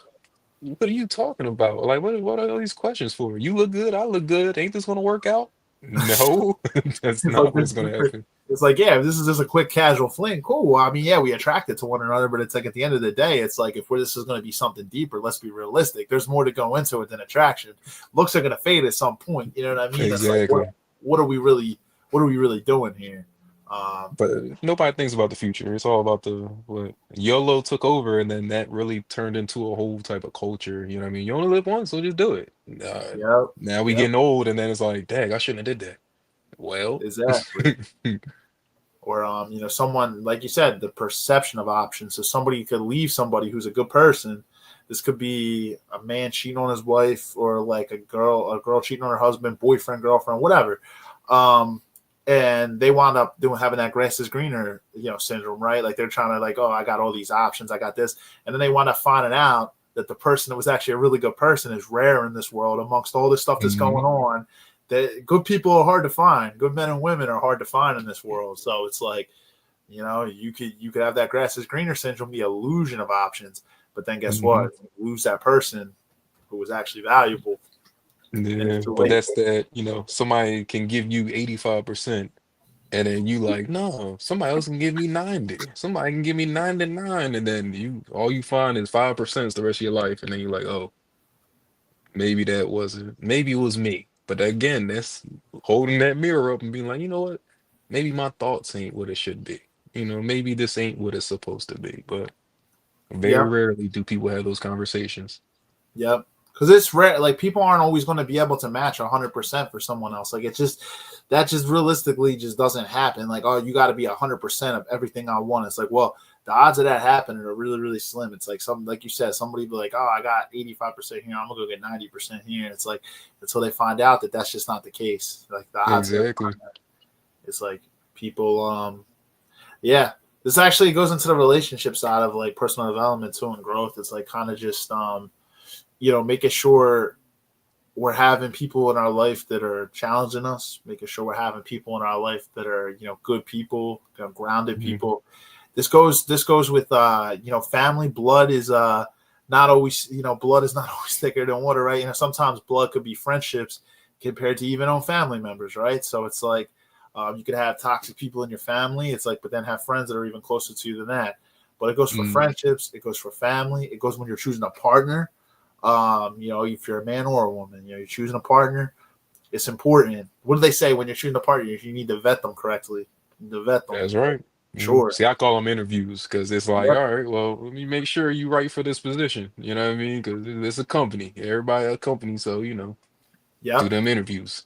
Speaker 4: what are you talking about? Like, what are all these questions for? You look good. I look good. Ain't this going to work out? No, that's not what's going to happen.
Speaker 3: It's like, yeah, if this is just a quick casual fling, cool. Well, I mean, yeah, we attracted to one another, but it's like at the end of the day, it's like if this is going to be something deeper, let's be realistic. There's more to go into it than attraction. Looks are going to fade at some point. You know what I mean?
Speaker 4: Exactly.
Speaker 3: It's like, what are we really doing here?
Speaker 4: But nobody thinks about the future. It's all about what YOLO took over, and then that really turned into a whole type of culture. You know what I mean? You only live once, so just do it. Now we getting old, and then it's like, dang, I shouldn't have did that. Well,
Speaker 3: exactly. Or you know, someone like you said, the perception of options. So somebody could leave somebody who's a good person. This could be a man cheating on his wife, or like a girl cheating on her husband, boyfriend, girlfriend, whatever. And they wound up having that grass is greener, you know, syndrome, right? Like they're trying to like, oh, I got all these options, I got this, and then they wind up finding out that the person that was actually a really good person is rare in this world amongst all this stuff that's going on. That good people are hard to find. Good men and women are hard to find in this world. So it's like, you know, you could have that grass is greener syndrome, the illusion of options. But then guess
Speaker 4: Hmm.
Speaker 3: what? You lose that person who was actually valuable, and it's
Speaker 4: Yeah,
Speaker 3: too
Speaker 4: but
Speaker 3: late.
Speaker 4: that's that, somebody can give you 85%, and then you like, no, somebody else can give me 90. Somebody can give me 99, and then all you find is 5% is the rest of your life, and then you're like, oh, maybe that wasn't, maybe it was me. But again, that's holding that mirror up and being like, you know what? Maybe my thoughts ain't what it should be. Maybe this ain't what it's supposed to be. But very
Speaker 3: Yep.
Speaker 4: rarely do people have those conversations.
Speaker 3: Yep. Because it's rare. Like people aren't always going to be able to match 100% for someone else. Like it's just that just realistically just doesn't happen. Like, oh, you got to be 100% of everything I want. It's like, well, the odds of that happening are really, really slim. It's like something like you said, somebody be like, oh, I got 85% here. I'm gonna go get 90% here. And it's like until they find out that that's just not the case. Like the odds are,
Speaker 4: Exactly.
Speaker 3: it's like people. Yeah, this actually goes into the relationship side of like personal development too and growth. It's like kind of just making sure we're having people in our life that are challenging us, making sure we're having people in our life that are, good people, grounded
Speaker 4: Mhm.
Speaker 3: people. This goes with family. Blood is not always, blood is not always thicker than water, right? Sometimes blood could be friendships compared to even own family members, right? So it's like you could have toxic people in your family. It's like, but then have friends that are even closer to you than that. But it goes for
Speaker 4: Mm,
Speaker 3: friendships, it goes for family, it goes when you're choosing a partner. If you're a man or a woman, you're choosing a partner. It's important. What do they say when you're choosing a partner? You need to vet them correctly. You need to vet them.
Speaker 4: that's right.
Speaker 3: Sure.
Speaker 4: See, I call them interviews because it's like,
Speaker 3: Yep.
Speaker 4: all right, well, let me make sure you right for this position. You know what I mean? Because it's a company. Everybody a company, so do
Speaker 3: Yep.
Speaker 4: them interviews.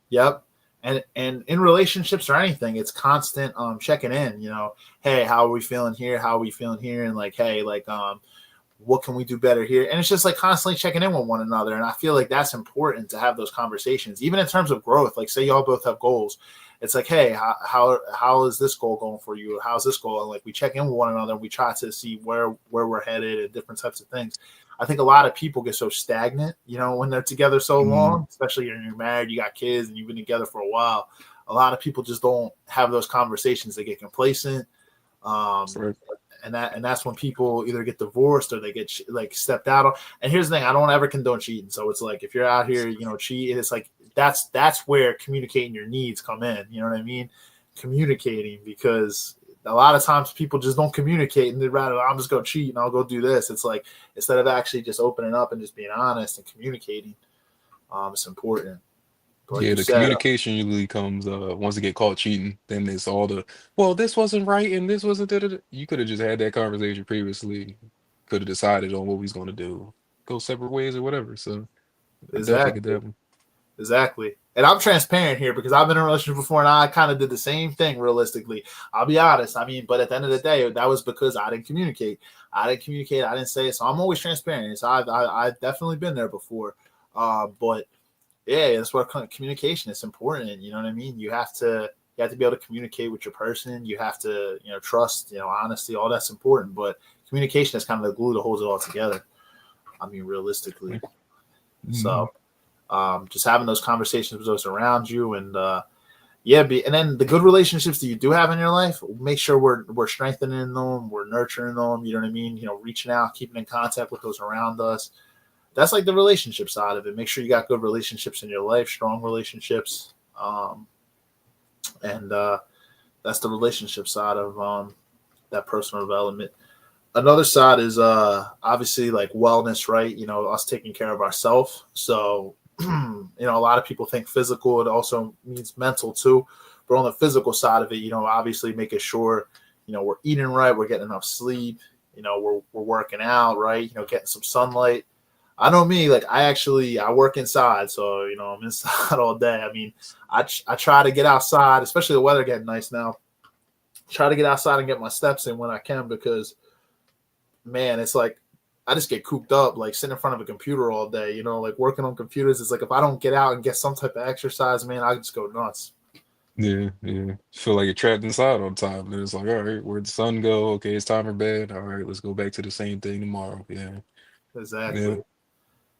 Speaker 3: Yep. And in relationships or anything, it's constant checking in. Hey, how are we feeling here? How are we feeling here? And like, hey, like what can we do better here? And it's just like constantly checking in with one another. And I feel like that's important to have those conversations, even in terms of growth. Like, say y'all both have goals. It's like, hey, how is this goal going for you? How's this goal? And like we check in with one another. And we try to see where we're headed and different types of things. I think a lot of people get so stagnant, when they're together so
Speaker 4: Mm,
Speaker 3: long, especially when you're married, you got kids, and you've been together for a while. A lot of people just don't have those conversations. They get complacent. Um,
Speaker 4: right.
Speaker 3: and that's when people either get divorced or they get like stepped out on. And here's the thing: I don't ever condone cheating. So it's like if you're out here, cheating, it's like that's where communicating your needs come in. You know what I mean? Communicating, because a lot of times people just don't communicate and they'd rather I'm just gonna cheat and I'll go do this. It's like instead of actually just opening up and just being honest and communicating, it's important. But like
Speaker 4: Yeah,
Speaker 3: you
Speaker 4: the
Speaker 3: said,
Speaker 4: communication usually comes once they get caught cheating, then it's all well, this wasn't right and this wasn't da-da-da. You could have just had that conversation previously, could have decided on what we was going to do, go separate ways or whatever. So I definitely get
Speaker 3: exactly.
Speaker 4: that one.
Speaker 3: Exactly. And I'm transparent here because I've been in a relationship before and I kind of did the same thing realistically. I'll be honest. I mean, but at the end of the day, that was because I didn't communicate. I didn't communicate. I didn't say it. So I'm always transparent. So I've definitely been there before. But yeah, that's what communication is important. You know what I mean? You have to be able to communicate with your person. You have to, trust, honesty, all that's important. But communication is kind of the glue that holds it all together. I mean, realistically.
Speaker 4: Mhm.
Speaker 3: So just having those conversations with those around you, and and then the good relationships that you do have in your life, make sure we're strengthening them, we're nurturing them. You know what I mean? Reaching out, keeping in contact with those around us. That's like the relationship side of it. Make sure you got good relationships in your life, strong relationships, and that's the relationship side of that personal development. Another side is obviously like wellness, right? Us taking care of ourselves. So a lot of people think physical, it also means mental too. But on the physical side of it, obviously making sure we're eating right, we're getting enough sleep, we're working out, right? Getting some sunlight. I know me, like I work inside, so I'm inside all day. I mean, I try to get outside, especially the weather getting nice now. Try to get outside and get my steps in when I can, because man, it's like I just get cooped up, like sitting in front of a computer all day, like working on computers. It's like if I don't get out and get some type of exercise, man, I just go nuts.
Speaker 4: Yeah, yeah. Feel like you're trapped inside all the time. And it's like, all right, where'd the sun go? Okay, it's time for bed. All right, let's go back to the same thing tomorrow. Yeah. Yeah.
Speaker 3: Exactly.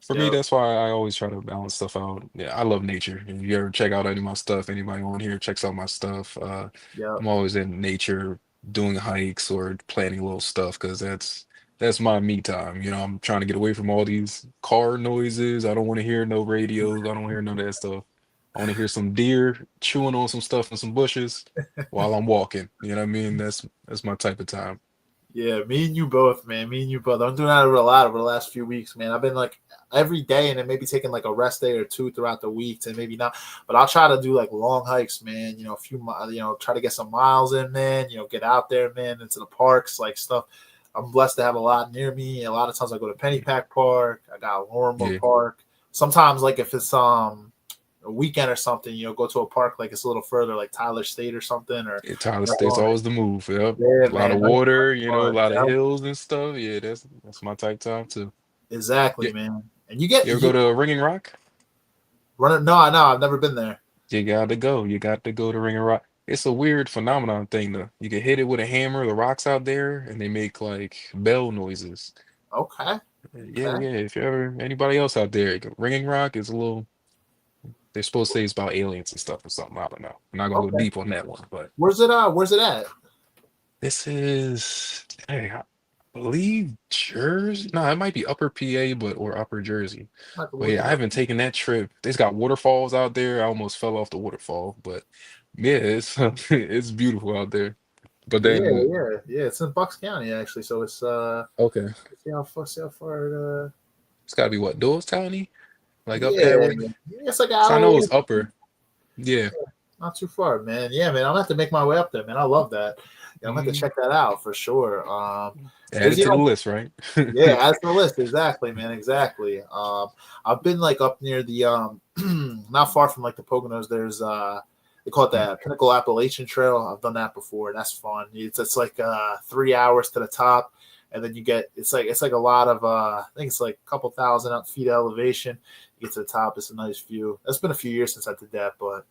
Speaker 4: For me,
Speaker 3: Yep.
Speaker 4: that's why I always try to balance stuff out. Yeah, I love nature. If you ever check out any of my stuff, anybody on here checks out my stuff.
Speaker 3: Yep.
Speaker 4: I'm always in nature doing hikes or planning little stuff because that's that's my me time. You know, I'm trying to get away from all these car noises. I don't want to hear no radios. I don't want to hear none of that stuff. I want to hear some deer chewing on some stuff in some bushes while I'm walking. You know what I mean? That's my type of time.
Speaker 3: Yeah, me and you both, man. Me and you both. I'm doing that a lot over the last few weeks, man. I've been like every day, and then maybe taking like a rest day or two throughout the week, and maybe not. But I'll try to do like long hikes, man. You know, a few, try to get some miles in, man. You know, get out there, man, into the parks, like stuff. I'm blessed to have a lot near me. A lot of times I go to Pennypack Park. I got Lorimer
Speaker 4: Yeah.
Speaker 3: Park. Sometimes, like if it's a weekend or something, you know, go to a park like it's a little further, like Tyler State or something, or
Speaker 4: Tyler State's always the move. Yep.
Speaker 3: yeah,
Speaker 4: A lot of
Speaker 3: man.
Speaker 4: water, you know, a
Speaker 3: Park.
Speaker 4: lot of
Speaker 3: Yeah,
Speaker 4: hills and stuff. Yeah, that's my type time too.
Speaker 3: exactly,
Speaker 4: Yeah.
Speaker 3: man. And you get
Speaker 4: You ever go to Ringing Rock?
Speaker 3: running. No, no, I've never been there.
Speaker 4: You got to go. You got to go to Ringing Rock. It's a weird phenomenon thing though. You can hit it with a hammer, the rocks out there, and they make like bell noises.
Speaker 3: Okay,
Speaker 4: Yeah,
Speaker 3: okay,
Speaker 4: yeah. If you ever anybody else out there, Ringing Rock is a little. They're supposed to say it's about aliens and stuff or something. I don't know. I'm not gonna go
Speaker 3: okay.
Speaker 4: deep on that one, but
Speaker 3: Where's it? Where's it at?
Speaker 4: this is, hey, I believe Jersey. No, it might be Upper PA, but or Upper Jersey.
Speaker 3: I have to
Speaker 4: But
Speaker 3: look
Speaker 4: yeah,
Speaker 3: it
Speaker 4: I
Speaker 3: up.
Speaker 4: haven't taken that trip. It's got waterfalls out there. I almost fell off the waterfall, but yeah, it's it's beautiful out there. But
Speaker 3: Yeah,
Speaker 4: then,
Speaker 3: yeah, yeah. It's in Bucks County actually. So it's
Speaker 4: okay,
Speaker 3: see how far it.
Speaker 4: it's gotta be what, Doyle's County, like up that
Speaker 3: Yeah,
Speaker 4: way.
Speaker 3: yeah, it's like an
Speaker 4: So I
Speaker 3: hour
Speaker 4: know
Speaker 3: away.
Speaker 4: it's upper. Yeah,
Speaker 3: Not too far, man. Yeah, man. I'm gonna have to make my way up there, man. I love that. Yeah, I'm gonna have to
Speaker 4: mhm.
Speaker 3: check that out for sure.
Speaker 4: Add
Speaker 3: There's
Speaker 4: it to the list, right?
Speaker 3: yeah, as the list exactly, man. Exactly. I've been like up near the not far from like the Poconos. There's they call it the Pinnacle Appalachian Trail. I've done that before. That's fun. It's like 3 hours to the top, and then you get it's like a lot of I think it's like a couple thousand feet elevation. You get to the top. It's a nice view. It's been a few years since I did that, but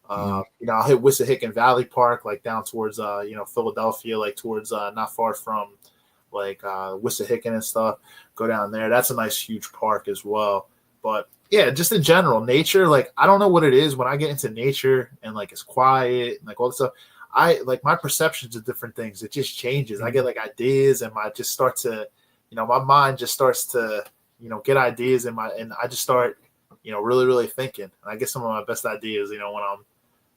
Speaker 4: Mhm.
Speaker 3: I'll hit Wissahickon Valley Park, like down towards Philadelphia, like towards not far from like Wissahickon and stuff. Go down there. That's a nice huge park as well. But yeah, just in general, nature. Like I don't know what it is when I get into nature and like it's quiet and like all this stuff. I like my perceptions of different things. It just changes. I get like ideas and my just start to, my mind just starts to, get ideas and I just start, really, really thinking. And I get some of my best ideas,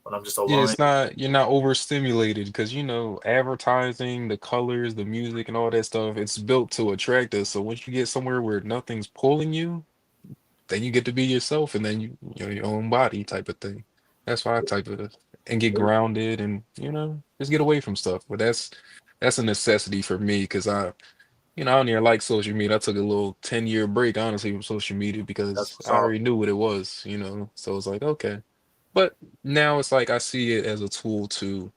Speaker 3: when I'm just
Speaker 4: Yeah,
Speaker 3: alone.
Speaker 4: it's not you're not overstimulated because advertising, the colors, the music, and all that stuff, it's built to attract us. So once you get somewhere where nothing's pulling you, then you get to be yourself, and then your own body type of thing. That's why I type of it and get grounded and just get away from stuff. But that's a necessity for me because I don't even like social media. I took a little 10-year break honestly from social media
Speaker 3: That's
Speaker 4: because
Speaker 3: what's
Speaker 4: I
Speaker 3: up.
Speaker 4: already knew what it was. So it's like okay. But now it's like I see it as a tool to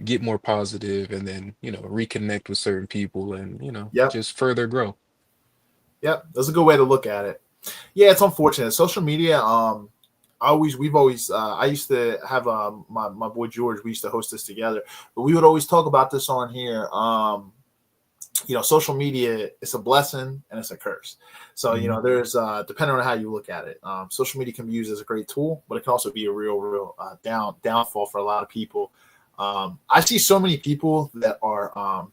Speaker 4: get more positive and then, reconnect with certain people and,
Speaker 3: Yep.
Speaker 4: just further grow.
Speaker 3: Yep. That's a good way to look at it. Yeah, it's unfortunate. Social media, we've always I used to have my boy George, we used to host this together, but we would always talk about this on here. Social media is a blessing and it's a curse. So,
Speaker 4: Mhm.
Speaker 3: there's depending on how you look at it, social media can be used as a great tool, but it can also be a real downfall for a lot of people. I see so many people that are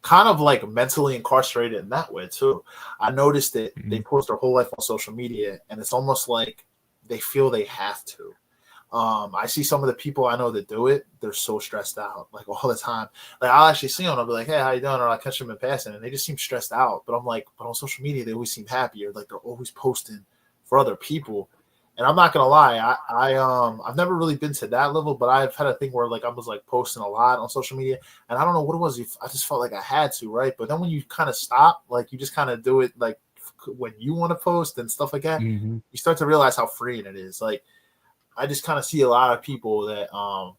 Speaker 3: kind of like mentally incarcerated in that way too. I noticed that they
Speaker 4: Mhm.
Speaker 3: post their whole life on social media, and it's almost like they feel they have to. I see some of the people I know that do it; they're so stressed out, like all the time. Like I'll actually see them, I'll be like, "Hey, how you doing?" Or I'll catch them in passing, and they just seem stressed out. But I'm like, but on social media, they always seem happy, or like they're always posting for other people. And I'm not gonna lie, I've never really been to that level, but I've had a thing where like I was like posting a lot on social media, and I don't know what it was. I just felt like I had to, right? But then when you kind of stop, like you just kind of do it like when you want to post and stuff like that,
Speaker 4: Mhm.
Speaker 3: you start to realize how freeing it is. Like I just kind of see a lot of people that are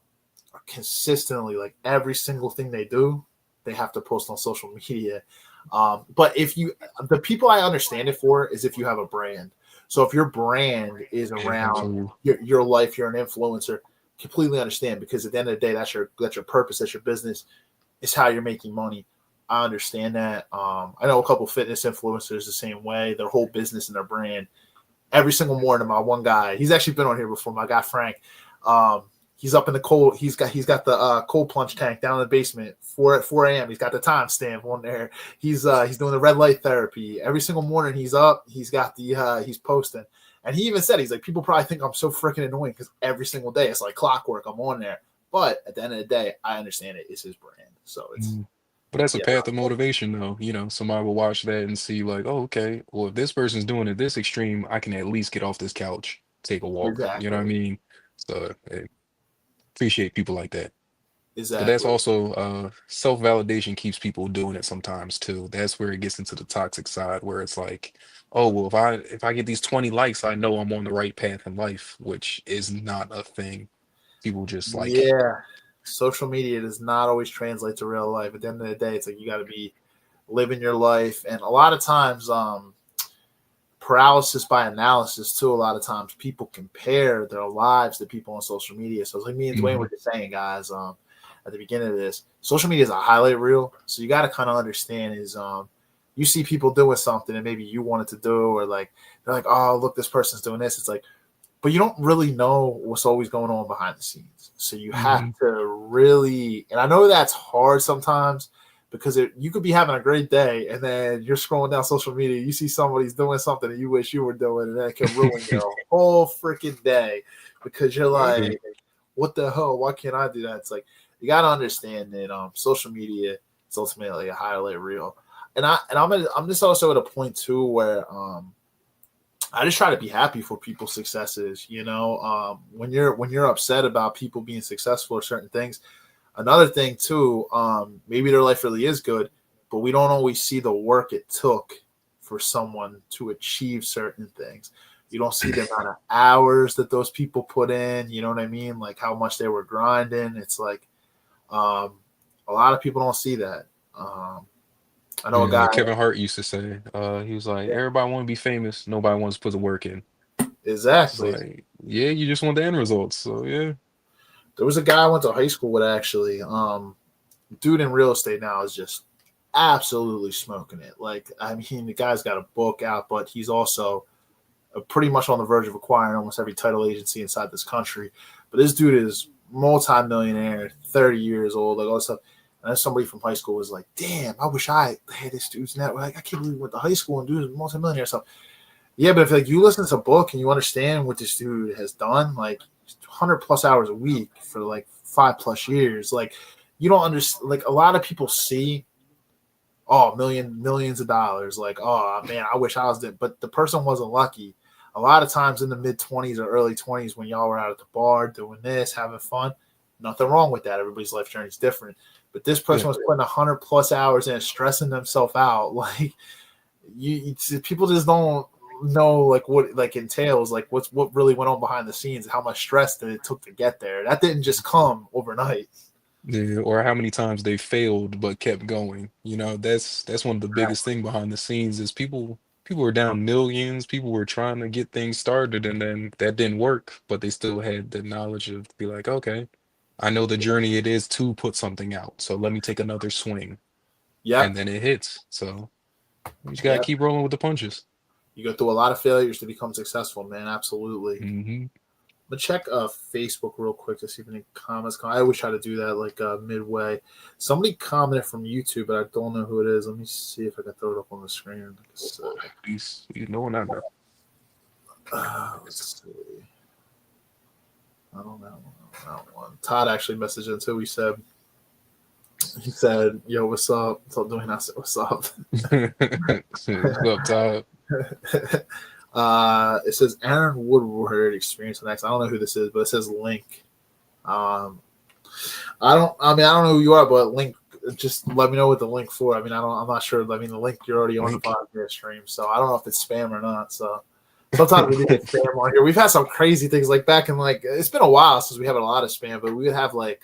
Speaker 3: consistently like every single thing they do, they have to post on social media. But the people I understand it for is if you have a brand. So if your brand is
Speaker 4: Yeah,
Speaker 3: around
Speaker 4: absolutely.
Speaker 3: your life, you're an influencer. Completely understand because at the end of the day, that's your purpose, that's your business. It's how you're making money. I understand that. I know a couple fitness influencers the same way. Their whole business and their brand every single morning. My one guy, he's actually been on here before. My guy Frank, He's up in the cold. He's got the cold plunge tank down in the basement. 4 a.m. He's got the timestamp on there. He's doing the red light therapy every single morning. He's up. He's got the he's posting, and he even said he's like, people probably think I'm so freaking annoying because every single day it's like clockwork. I'm on there, but at the end of the day, I understand it. It's his brand, so it's.
Speaker 4: But that's a path of motivation, though. You know, somebody will watch that and see, like, oh, okay, well, if this person's doing it this extreme, I can at least get off this couch, take a walk.
Speaker 3: Exactly.
Speaker 4: You know what I mean? So appreciate people like that. But that's
Speaker 3: Exactly.
Speaker 4: also self-validation keeps people doing it sometimes too. That's where it gets into the toxic side, where it's like, oh, well, if I get these 20 likes, I know I'm on the right path in life, which is not a thing. People just like it.
Speaker 3: Yeah. Social media does not always translate to real life. At the end of the day, it's like you got to be living your life, and a lot of times, paralysis by analysis too. A lot of times, people compare their lives to people on social media. So it's like me and Dwayne were just saying, guys, at the beginning of this, social media is a highlight reel. So you got to kind of understand is you see people doing something and maybe you wanted to do, or like they're like, oh, look, this person's doing this. It's like, but you don't really know what's always going on behind the scenes. So you have to really, and I know that's hard sometimes because you could be having a great day and then you're scrolling down social media, you see somebody's doing something that you wish you were doing, and that can ruin your whole freaking day because you're like, what the hell? Why can't I do that? It's like, you got to understand that social media is ultimately a highlight reel. And I'm just also at a point too where I just try to be happy for people's successes. You know, when you're upset about people being successful or certain things, another thing too, maybe their life really is good, but we don't always see the work it took for someone to achieve certain things. You don't see the amount of hours that those people put in. You know what I mean? Like how much they were grinding. It's like a lot of people don't see that. I know a guy.
Speaker 4: Kevin Hart used to say, he was like, everybody want to be famous. Nobody wants to put the work in.
Speaker 3: Exactly.
Speaker 4: Like, yeah, you just want the end results. So, yeah.
Speaker 3: There was a guy I went to high school with, actually. Dude in real estate now is just absolutely smoking it. Like, I mean, the guy's got a book out, but he's also pretty much on the verge of acquiring almost every title agency inside this country. But this dude is multi-millionaire, 30 years old, like all this stuff. And then somebody from high school was like, damn, I wish I had this dude's net. Like, I can't believe we went to high school and dude is multi-millionaire stuff. Yeah, but if like you listen to a book and you understand what this dude has done, like 100 plus hours a week for like 5+ years, like you don't understand. Like a lot of people see, oh, millions of dollars. Like, oh man, I wish I was there. But the person wasn't lucky. A lot of times in the mid-20s or early 20s when y'all were out at the bar doing this, having fun, nothing wrong with that. Everybody's life journey is different. But this person was putting 100 plus hours in, stressing themselves out. Like people just don't know like what like entails, like what really went on behind the scenes, how much stress that it took to get there. That didn't just come overnight.
Speaker 4: Yeah, or how many times they failed but kept going. You know, that's one of the biggest thing behind the scenes is people were down millions. People were trying to get things started, and then that didn't work, but they still had the knowledge of be like, okay, I know the journey it is to put something out, so let me take another swing.
Speaker 3: Yeah,
Speaker 4: and then it hits. So you just gotta keep rolling with the punches.
Speaker 3: You go through a lot of failures to become successful, man. Absolutely. But check Facebook real quick to see if any comments come. I always try to do that like midway. Somebody commented from YouTube, but I don't know who it is. Let me see if I can throw it up on the screen.
Speaker 4: Please, you know what I know.
Speaker 3: Let's see. I don't know that one. Todd actually messaged in too. He said, "Yo, what's up?" So Dwayne, I said, "What's up?"
Speaker 4: What's up,
Speaker 3: Todd? It says Aaron Woodward experience next. I don't know who this is, but it says Link. I don't know who you are, but Link. Just let me know what the link for. I mean, I'm not sure. I mean, the link you're already on the podcast stream, so I don't know if it's spam or not. So. Sometimes we do get spam on here. We've had some crazy things like back in like it's been a while since we have a lot of spam, but we would have like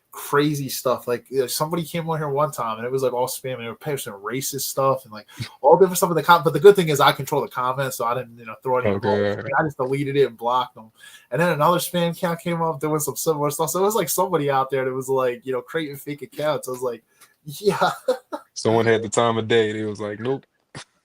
Speaker 3: crazy stuff. Like somebody came on here one time and it was like all spam and they were posting racist stuff and like all different stuff in the comment. But the good thing is I control the comments, so I didn't throw any. I just deleted it and blocked them. And then another spam account came up doing some similar stuff. So it was like somebody out there that was like creating fake accounts. I was like, yeah.
Speaker 4: Someone had the time of day. They was like, nope.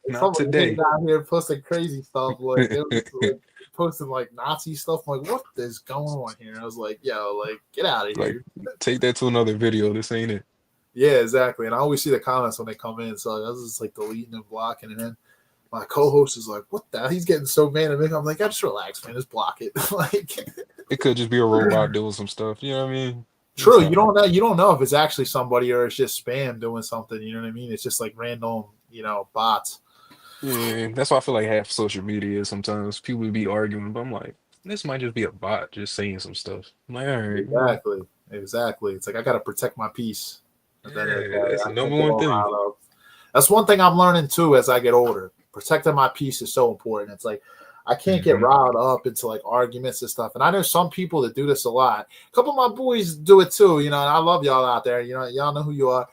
Speaker 4: Not today.
Speaker 3: Out here posting crazy stuff like, it was, like posting like Nazi stuff. I'm like, what is going on here? And I was like, yo, like, get out of
Speaker 4: Like,
Speaker 3: here.
Speaker 4: take that to another video. This ain't it.
Speaker 3: Yeah, exactly. And I always see the comments when they come in. So I was just like deleting and blocking. And then my co-host is like, what the hell? He's getting so mad at me. I'm like, I just relax, man. Just block it. Like,
Speaker 4: It could just be a robot doing some stuff. You know what I mean?
Speaker 3: true. You don't know. You don't know if it's actually somebody or it's just spam doing something. You know what I mean? It's just like random, bots.
Speaker 4: Yeah, that's why I feel like half social media is sometimes people would be arguing, but I'm like, this might just be a bot just saying some stuff. I'm like, all right,
Speaker 3: Exactly. It's like I got to protect my peace. At the end of the
Speaker 4: yeah,
Speaker 3: day.
Speaker 4: that's
Speaker 3: I
Speaker 4: the
Speaker 3: can't
Speaker 4: number
Speaker 3: get
Speaker 4: one
Speaker 3: all
Speaker 4: thing.
Speaker 3: riled up. That's one thing I'm learning too as I get older. Protecting my peace is so important. It's like I can't get riled up into like arguments and stuff. And I know some people that do this a lot. A couple of my boys do it too, and I love y'all out there. Y'all know who you are.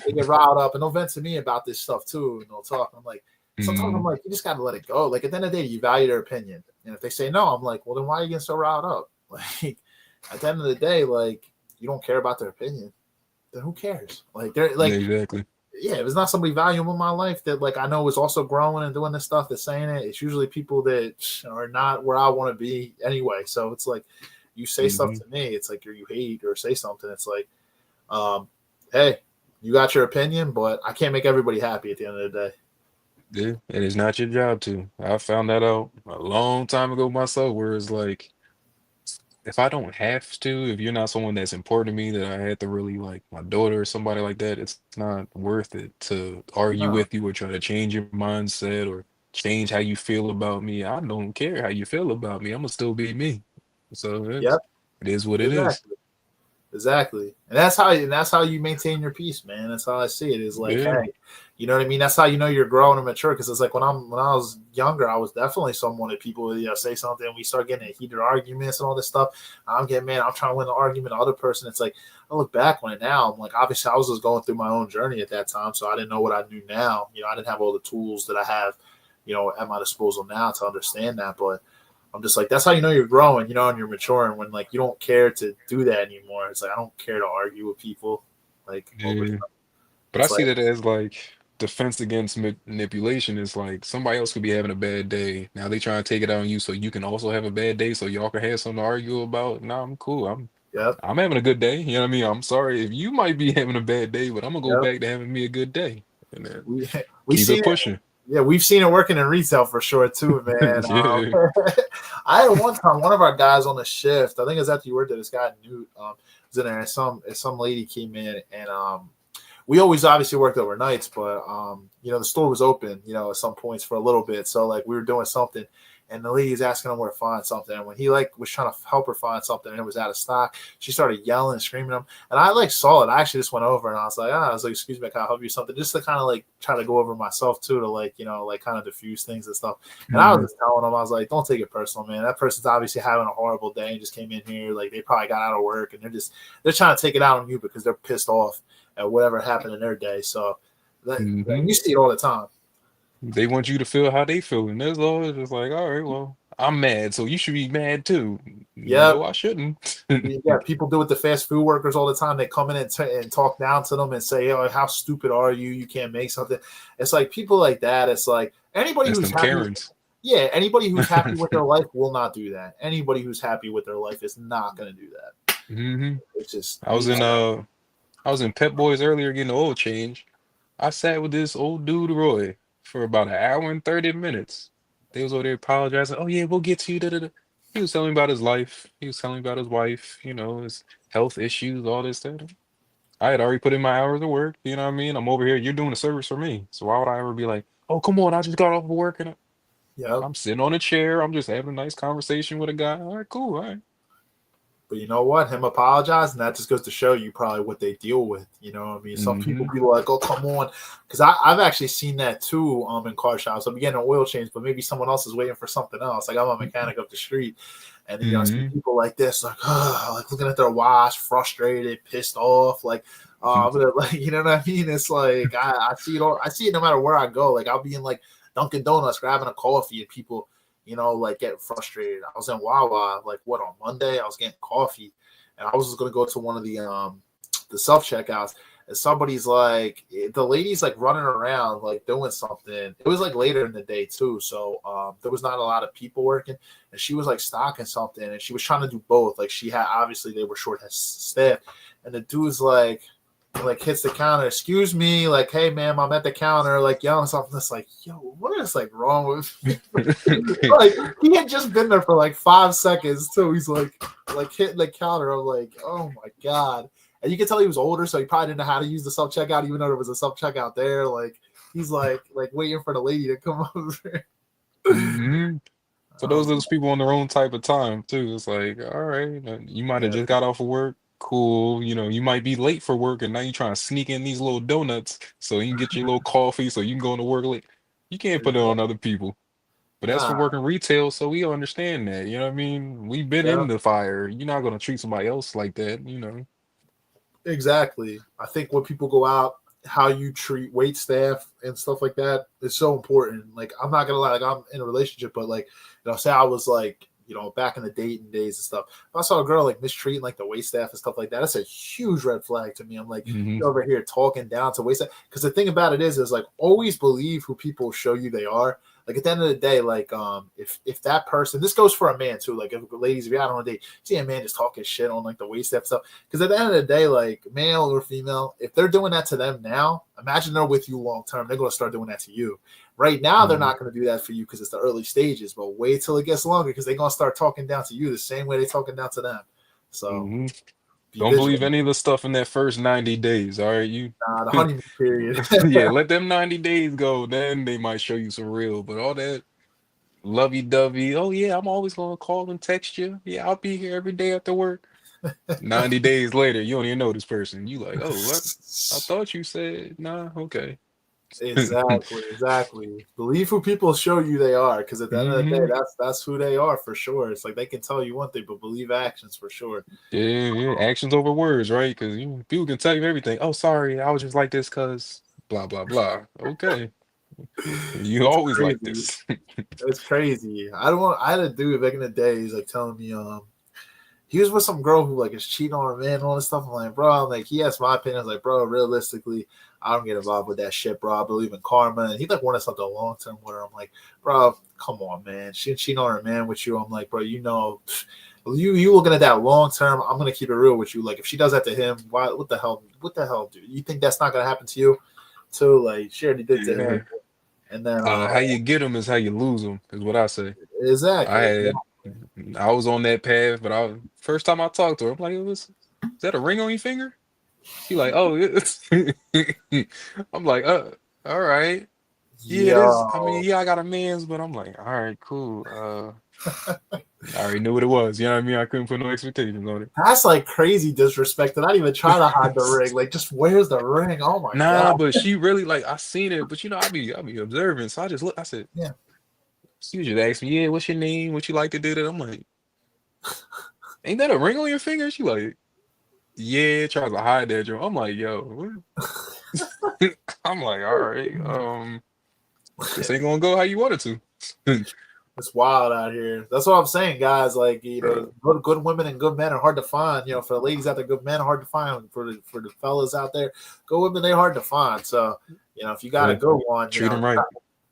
Speaker 3: They get riled up and they'll vent to me about this stuff too, and they'll talk. I'm like, sometimes I'm like, you just gotta let it go. Like at the end of the day, you value their opinion. And if they say no, I'm like, well then why are you getting so riled up? Like at the end of the day, like you don't care about their opinion, then who cares? Like they're like
Speaker 4: Exactly.
Speaker 3: yeah, if it's not somebody valuable in my life that like I know is also growing and doing this stuff that's saying it, it's usually people that are not where I want to be anyway. So it's like you say stuff to me, it's like you hate or say something. It's like, hey, you got your opinion, but I can't make everybody happy at the end of the day.
Speaker 4: Yeah, and it's not your job to. I found that out a long time ago myself, where it's like, if I don't have to, if you're not someone that's important to me, that I had to really like my daughter or somebody like that, it's not worth it to argue
Speaker 3: No.
Speaker 4: with you or try to change your mindset or change how you feel about me. I don't care how you feel about me. I'm gonna still be me. So
Speaker 3: Yep,
Speaker 4: it is what it is.
Speaker 3: exactly. And that's how you maintain your peace, man. That's how I see it. Is like,
Speaker 4: Yeah.
Speaker 3: hey, you know what I mean? That's how you know you're growing and mature. Because it's like when I was younger, I was definitely someone that people would say something, and we start getting in heated arguments and all this stuff. I'm getting mad. I'm trying to win the argument. The other person, it's like I look back on it now. I'm like, obviously, I was just going through my own journey at that time, so I didn't know what I knew now. I didn't have all the tools that I have, at my disposal now to understand that. But I'm just like, that's how you know you're growing, and you're maturing when like you don't care to do that anymore. It's like I don't care to argue with people, like over
Speaker 4: Yeah.
Speaker 3: stuff.
Speaker 4: But I
Speaker 3: It's
Speaker 4: see
Speaker 3: like,
Speaker 4: that as like defense against manipulation. Is like somebody else could be having a bad day. Now they trying to take it out on you so you can also have a bad day so y'all can have something to argue about. No, I'm cool.
Speaker 3: yep,
Speaker 4: I'm having a good day. You know what I mean? I'm sorry if you might be having a bad day, but I'm gonna go
Speaker 3: yep.
Speaker 4: back to having me a good day. And then
Speaker 3: We
Speaker 4: keep
Speaker 3: seen
Speaker 4: it
Speaker 3: it.
Speaker 4: pushing.
Speaker 3: Yeah, we've seen it working in retail for sure too, man.
Speaker 4: Yeah.
Speaker 3: I had one time one of our guys on the shift. I think it was after you worked there. This guy Newt was in there, and some lady came in, and we always obviously worked overnights, but the store was open, at some points for a little bit. So like we were doing something, and the lady's asking him where to find something. And when he like was trying to help her find something and it was out of stock, she started yelling and screaming at him. And I like saw it. I actually just went over and I was like, excuse me, can I help you something? Just to kind of like try to go over myself too, to like, like kind of diffuse things and stuff. And I was just telling him, I was like, don't take it personal, man. That person's obviously having a horrible day and just came in here. Like they probably got out of work and they're trying to take it out on you because they're pissed off at whatever happened in their day. So you see it all the time.
Speaker 4: They want you to feel how they feel, and that's all. It's just like, all right, well, I'm mad, so you should be mad too.
Speaker 3: Yeah.
Speaker 4: No, I shouldn't.
Speaker 3: Yeah, people do it to fast food workers all the time. They come in and talk down to them and say, "Oh, how stupid are you? You can't make something." It's like people like that. It's like anybody
Speaker 4: That's
Speaker 3: who's
Speaker 4: them
Speaker 3: happy.
Speaker 4: Karens.
Speaker 3: Yeah, anybody who's happy with their life will not do that. Anybody who's happy with their life is not going to do that. It's just.
Speaker 4: I was in Pep Boys earlier getting the oil change. I sat with this old dude Roy for about an hour and 30 minutes. They was over there apologizing. Oh yeah, we'll get to you. Da, da, da. He was telling me about his life. He was telling me about his wife, his health issues, all this stuff. I had already put in my hours of work, you know what I mean? I'm over here, you're doing a service for me. So why would I ever be like, oh come on, I just got off of work and
Speaker 3: Yep.
Speaker 4: I'm sitting on a chair, I'm just having a nice conversation with a guy. All right, cool, all right.
Speaker 3: But you know what? Him apologizing, that just goes to show you probably what they deal with. You know what I mean? Some people be like, oh, come on. Because I've actually seen that too in car shops. I'm getting an oil change, but maybe someone else is waiting for something else. Like I'm a mechanic up the street. And then I see people like this, like looking at their watch, frustrated, pissed off, like, like you know what I mean? It's like I see it all. I see it no matter where I go. Like I'll be in like Dunkin' Donuts grabbing a coffee, and people, like getting frustrated. I was in Wawa, like on Monday, I was getting coffee, and I was just gonna go to one of the self checkouts, and somebody's like, the lady's like running around like doing something. It was like later in the day too, so there was not a lot of people working, and she was like stocking something, and she was trying to do both. Like she had, obviously they were short staff, and the dude's like hits the counter, excuse me, like, hey ma'am, I'm at the counter, like yelling something. It's like, yo, what is like wrong with me? Like he had just been there for like 5 seconds too. He's like hitting the counter. I'm like, oh my god. And you can tell he was older, so he probably didn't know how to use the self checkout, even though there was a self checkout there. Like he's like waiting for the lady to come over.
Speaker 4: Mm-hmm. For those people on their own type of time too. It's like, all right, you might have
Speaker 3: Yeah,
Speaker 4: just got off of work. Cool, you might be late for work, and now you're trying to sneak in these little donuts so you can get your little coffee, so you can go into work late. You can't put it on other people. But that's for
Speaker 3: nah,
Speaker 4: working retail, so we understand that. You know what I mean? We've been
Speaker 3: yeah.
Speaker 4: in the fire. You're not gonna treat somebody else like that.
Speaker 3: Exactly. I think when people go out, how you treat wait staff and stuff like that is so important. Like I'm not gonna lie, like I'm in a relationship, but like say I was like back in the dating days and stuff. If I saw a girl like mistreating like the wait staff and stuff like that, that's a huge red flag to me. I'm like,
Speaker 4: Hmm.
Speaker 3: you're over here talking down to wait staff, because the thing about it is like always believe who people show you they are. Like at the end of the day, like if that person, this goes for a man too. Like if ladies, if you're out on a date, see a man just talking shit on like the wait staff stuff. Because at the end of the day, like male or female, if they're doing that to them now, imagine they're with you long term. They're going to start doing that to you. Right now, they're
Speaker 4: Hmm.
Speaker 3: not going to do that for you because it's the early stages. But wait till it gets longer, because they're going to start talking down to you the same way they're talking down to them. So
Speaker 4: Hmm.
Speaker 3: be
Speaker 4: Don't believe
Speaker 3: vigilant.
Speaker 4: any of the stuff in that first 90 days. All right, you.
Speaker 3: The honeymoon period.
Speaker 4: Yeah, let them 90 days go. Then they might show you some real. But all that lovey-dovey, oh yeah, I'm always gonna call and text you. Yeah, I'll be here every day after work. 90 days later, you don't even know this person. You like, oh, what? I thought you said nah, okay.
Speaker 3: Exactly. Believe who people show you they are, because at the end of the day,
Speaker 4: Hmm.
Speaker 3: that's who they are for sure. It's like they can tell you one thing, but believe actions for sure.
Speaker 4: Yeah, yeah, actions over words, right? Because people can tell you everything. Oh, sorry, I was just like this because blah blah blah. Okay, you
Speaker 3: It's
Speaker 4: always like
Speaker 3: crazy.
Speaker 4: this.
Speaker 3: It's crazy. I don't want. I had a dude back in the day. He's like telling me, he was with some girl who like is cheating on her man and all this stuff. I'm like, bro, I'm like, he asked my opinion. I was like, bro, realistically, I don't get involved with that shit, bro. I believe in karma. And he like wanted something long term with her. I'm like, bro, come on, man. She cheating on her man with you. I'm like, bro, you looking at that long term. I'm gonna keep it real with you. Like, if she does that to him, why? What the hell? What the hell, dude? You think that's not gonna happen to you? Too, like she already did to him.
Speaker 4: Yeah.
Speaker 3: And then
Speaker 4: How you get them is how you lose them, is what I say. I
Speaker 3: exactly.
Speaker 4: had, I was on that path, but first time I talked to her, I'm like, is that a ring on your finger? She like, oh, it's. I'm like, all right. Yeah, it is. I mean,
Speaker 3: Yo,
Speaker 4: yeah, I got a man's, but I'm like, all right, cool. I already knew what it was. You know what I mean? I couldn't put no expectations on it.
Speaker 3: that's like crazy disrespect. And I didn't even try to hide the ring. Like, just where's the ring? Oh my
Speaker 4: Nah,
Speaker 3: god.
Speaker 4: but she really like I seen it, but I be observing. So I just look. I said,
Speaker 3: Yeah.
Speaker 4: she just asked me, yeah, what's your name? What you like to do that? I'm like, ain't that a ring on your finger? She like, yeah, tries to hide that joint. I'm like, yo, what? I'm like, all right, this ain't gonna go how you want it to.
Speaker 3: It's wild out here. That's what I'm saying, guys. Like,
Speaker 4: Uh,
Speaker 3: good women and good men are hard to find. For the ladies out there, good men are hard to find. For the fellas out there, good women, they're hard to find. So, if you got a
Speaker 4: hey,
Speaker 3: good one,
Speaker 4: treat them right.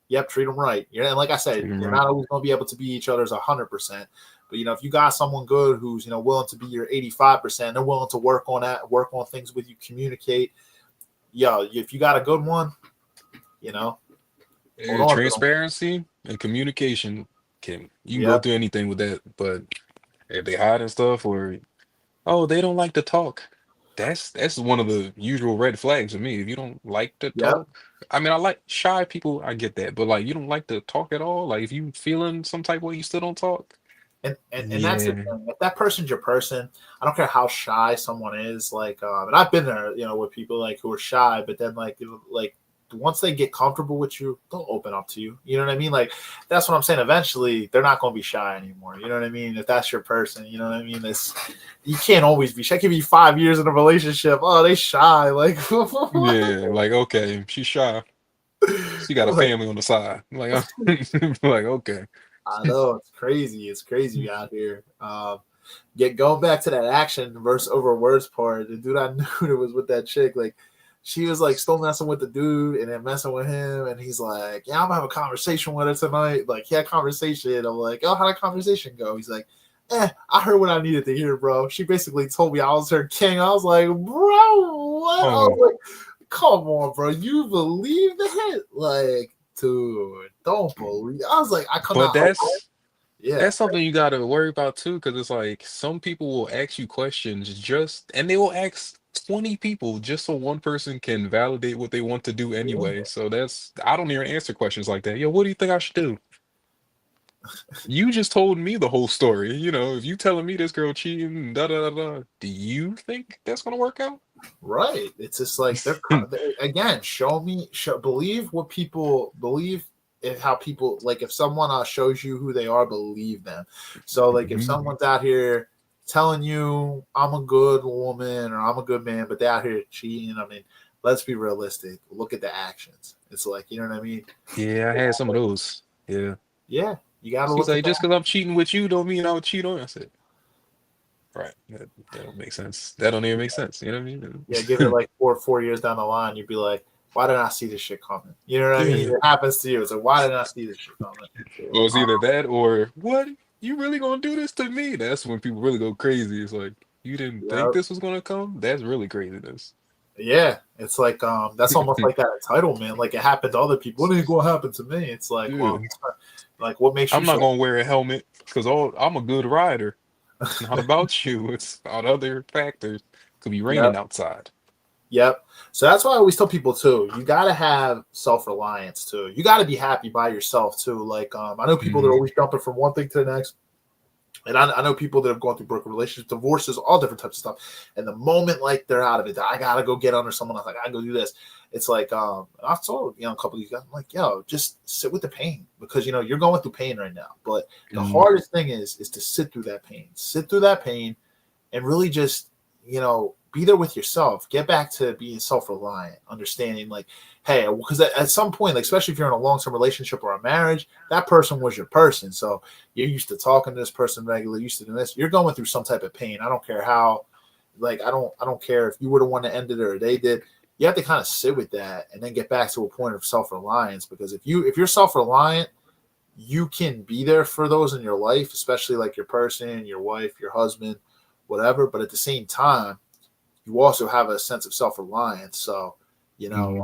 Speaker 3: yep, treat them right. And like I said,
Speaker 4: Treat them
Speaker 3: you're
Speaker 4: right.
Speaker 3: not always going to be able to be each other's 100%. But if you got someone good who's willing to be your 85%, they're willing to work on that, work on things with you, communicate. If you got a good one, hold
Speaker 4: Yeah,
Speaker 3: on to them.
Speaker 4: transparency and communication you can go
Speaker 3: Yep,
Speaker 4: through anything with that, but if they hide and stuff or oh they don't like to talk, that's one of the usual red flags for me. If you don't like to
Speaker 3: yep.
Speaker 4: talk, I mean I like shy people, I get that, but like you don't like to talk at all, like if you feeling some type of way you still don't talk.
Speaker 3: And that's the
Speaker 4: Yeah.
Speaker 3: thing. If that person's your person, I don't care how shy someone is. Like, and I've been there, with people like who are shy, but then like once they get comfortable with you, they'll open up to you. You know what I mean? Like, that's what I'm saying. Eventually, they're not going to be shy anymore. You know what I mean? If that's your person, you know what I mean? You can't always be shy. It could be 5 years in a relationship. Oh, they shy. Like,
Speaker 4: Yeah, like okay, she's shy, she got a
Speaker 3: like,
Speaker 4: family on the side, like like okay.
Speaker 3: I know it's crazy. It's crazy out here. Get going back to that action versus over words part. The dude I knew that was with that chick, like she was like still messing with the dude and then messing with him, and he's like, yeah, I'm gonna have a conversation with her tonight. Like, he had a conversation. I'm like, oh, how'd that conversation go? He's like, I heard what I needed to hear, bro. She basically told me I was her king. I was like, bro, what? I was like, come on, bro. You believe that? Like, dude, don't believe. I was like, I come
Speaker 4: But
Speaker 3: out. Yeah,
Speaker 4: that's something you gotta worry about too, because it's like some people will ask you questions and they will ask 20 people just so one person can validate what they want to do anyway. So I don't even answer questions like that. Yo, what do you think I should do? You just told me the whole story. If you telling me this girl cheating, da da da da, do you think that's gonna work out?
Speaker 3: right. It's just like again, believe what people believe. How people, like, if someone shows you who they are, believe them. So like, if someone's out here telling you I'm a good woman or I'm a good man, but they're out here cheating, I mean, let's be realistic. Look at the actions. It's like, you know what I mean?
Speaker 4: Yeah, I had some of those. Yeah.
Speaker 3: Yeah, you got to
Speaker 4: She's
Speaker 3: look at
Speaker 4: like,
Speaker 3: that.
Speaker 4: just because I'm cheating with you don't mean I would cheat on you. I said, right. That don't make sense. That don't even make sense. You know what I mean?
Speaker 3: Yeah, give it like 4 years down the line, you'd be like, why didn't I see this shit coming? You know what I mean?
Speaker 4: Yeah.
Speaker 3: It happens to you. It's like, why didn't I see this shit coming?
Speaker 4: Well, it's either that or what? You really gonna do this to me? That's when people really go crazy. It's like, you didn't think
Speaker 3: Yep.
Speaker 4: this was gonna come? That's really craziness.
Speaker 3: Yeah, it's like that's almost like that entitlement. Like, it happened to other people. What ain't gonna happen to me? It's like, well,
Speaker 4: Yeah.
Speaker 3: like, what makes you
Speaker 4: I'm not
Speaker 3: so?
Speaker 4: gonna wear a helmet because I'm a good rider. It's not about you. It's about other factors. Could be raining
Speaker 3: Yep.
Speaker 4: outside.
Speaker 3: Yep. So that's why I always tell people too. You got to have self-reliance too. You got to be happy by yourself too. Like, I know people that are always jumping from one thing to the next. And I know people that have gone through broken relationships, divorces, all different types of stuff. And the moment like they're out of it, I gotta go get under someone else. I gotta go do this. It's like I've told a couple of these guys, I'm like, yo, just sit with the pain because you're going through pain right now. But the hardest thing is to sit through that pain. Sit through that pain and really just be there with yourself. Get back to being self-reliant, understanding like, hey, because at some point, like, especially if you're in a long-term relationship or a marriage, that person was your person. So you're used to talking to this person regularly, used to doing this. You're going through some type of pain. I don't care how, like, I don't care if you were the one that ended it or they did. You have to kind of sit with that and then get back to a point of self-reliance. Because if you're self-reliant, you can be there for those in your life, especially like your person, your wife, your husband, whatever. But at the same time, you also have a sense of self-reliance. So, you know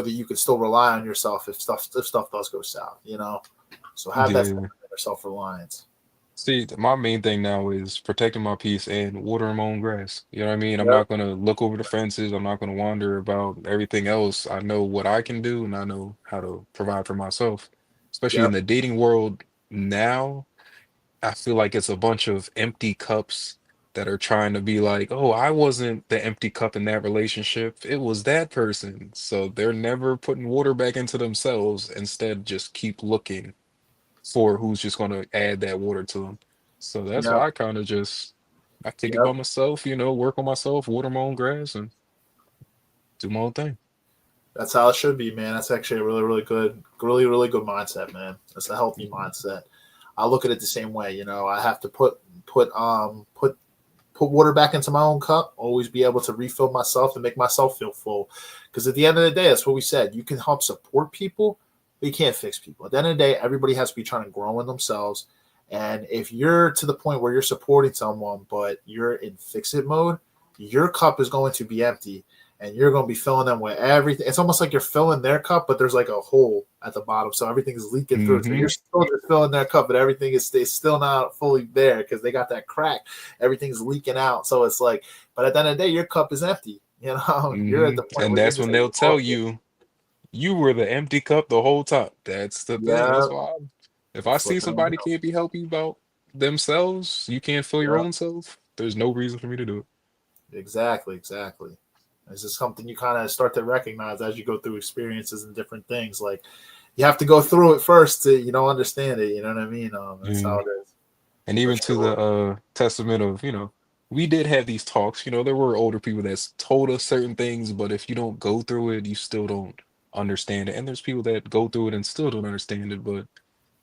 Speaker 3: that you can still rely on yourself if stuff does go south, So have that self-reliance.
Speaker 4: See, my main thing now is protecting my peace and watering my own grass. You know what I mean? I'm
Speaker 3: Yep.
Speaker 4: not gonna look over the fences. I'm not gonna wander about everything else. I know what I can do and I know how to provide for myself. Especially in
Speaker 3: Yep.
Speaker 4: the dating world now, I feel like it's a bunch of empty cups that are trying to be like, oh, I wasn't the empty cup in that relationship. It was that person. So they're never putting water back into themselves. Instead, just keep looking for who's just going to add that water to them. So that's
Speaker 3: Yep.
Speaker 4: why I take it by
Speaker 3: Yep.
Speaker 4: myself, work on myself, water my own grass, and do my own thing.
Speaker 3: That's how it should be, man. That's actually a really, really good, really, really good mindset, man. That's a healthy mindset. I look at it the same way. I have to put water back into my own cup, always be able to refill myself and make myself feel full. Because at the end of the day, that's what we said. You can help support people, but you can't fix people. At the end of the day, everybody has to be trying to grow in themselves. And if you're to the point where you're supporting someone, but you're in fix-it mode, your cup is going to be empty. And you're going to be filling them with everything. It's almost like you're filling their cup, but there's like a hole at the bottom, so everything is leaking through. So you're still just filling their cup, but everything is still not fully there because they got that crack. Everything's leaking out. So it's like, but at the end of the day, your cup is empty. You're at the point
Speaker 4: And
Speaker 3: where
Speaker 4: that's when they'll tell you, you were the empty cup the whole time. That's the thing. That's why if I see somebody can't be helping about themselves, you can't fill your own self, there's no reason for me to do it.
Speaker 3: Exactly. This is something you kind of start to recognize as you go through experiences and different things. Like, you have to go through it first to, understand it. You know what I mean? That's how it is.
Speaker 4: And even to the testament of, we did have these talks. There were older people that's told us certain things, but if you don't go through it, you still don't understand it. And there's people that go through it and still don't understand it, but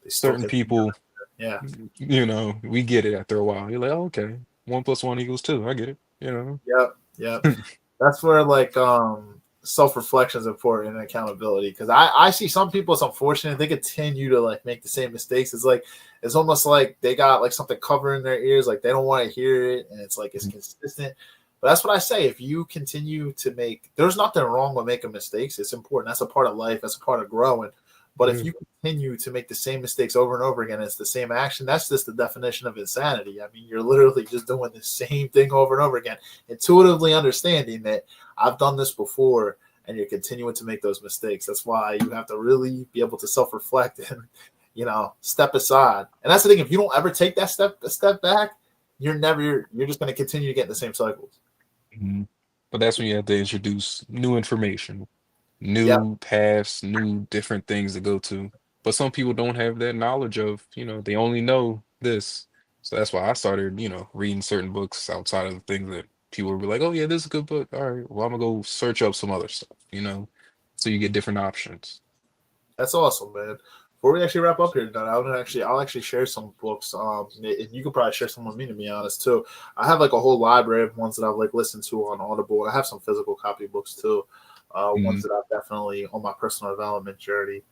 Speaker 4: certain people, we get it after a while. You're like, oh, okay, 1 + 1 = 2. I get it.
Speaker 3: Yep. That's where like self-reflection is important and accountability, because I see some people, it's unfortunate, they continue to like make the same mistakes. It's like it's almost like they got like something covering their ears, like they don't want to hear it, and it's like it's consistent. But that's what I say, if you continue to make, there's nothing wrong with making mistakes. It's important, that's a part of life, that's a part of growing. But if
Speaker 4: Yeah.
Speaker 3: you continue to make the same mistakes over and over again, it's the same action, that's just the definition of insanity. I mean, you're literally just doing the same thing over and over again, intuitively understanding that I've done this before, and you're continuing to make those mistakes. That's why you have to really be able to self-reflect and, step aside. And that's the thing. If you don't ever take that step back, you're just going to continue to get in the same cycles.
Speaker 4: Mhm. But that's when you have to introduce new information,
Speaker 3: Yeah,
Speaker 4: new paths, new different things to go to. But some people don't have that knowledge of, they only know this. So that's why I started, reading certain books outside of the things that people would be like, oh yeah, this is a good book. All right, well, I'm gonna go search up some other stuff. So you get different options.
Speaker 3: that's awesome, man. Before we actually wrap up here tonight, I'll actually share some books. And you could probably share some with me, to be honest, too. I have like a whole library of ones that I've like listened to on Audible. I have some physical copy books too. Ones
Speaker 4: Mm.
Speaker 3: that I've definitely on my personal development journey.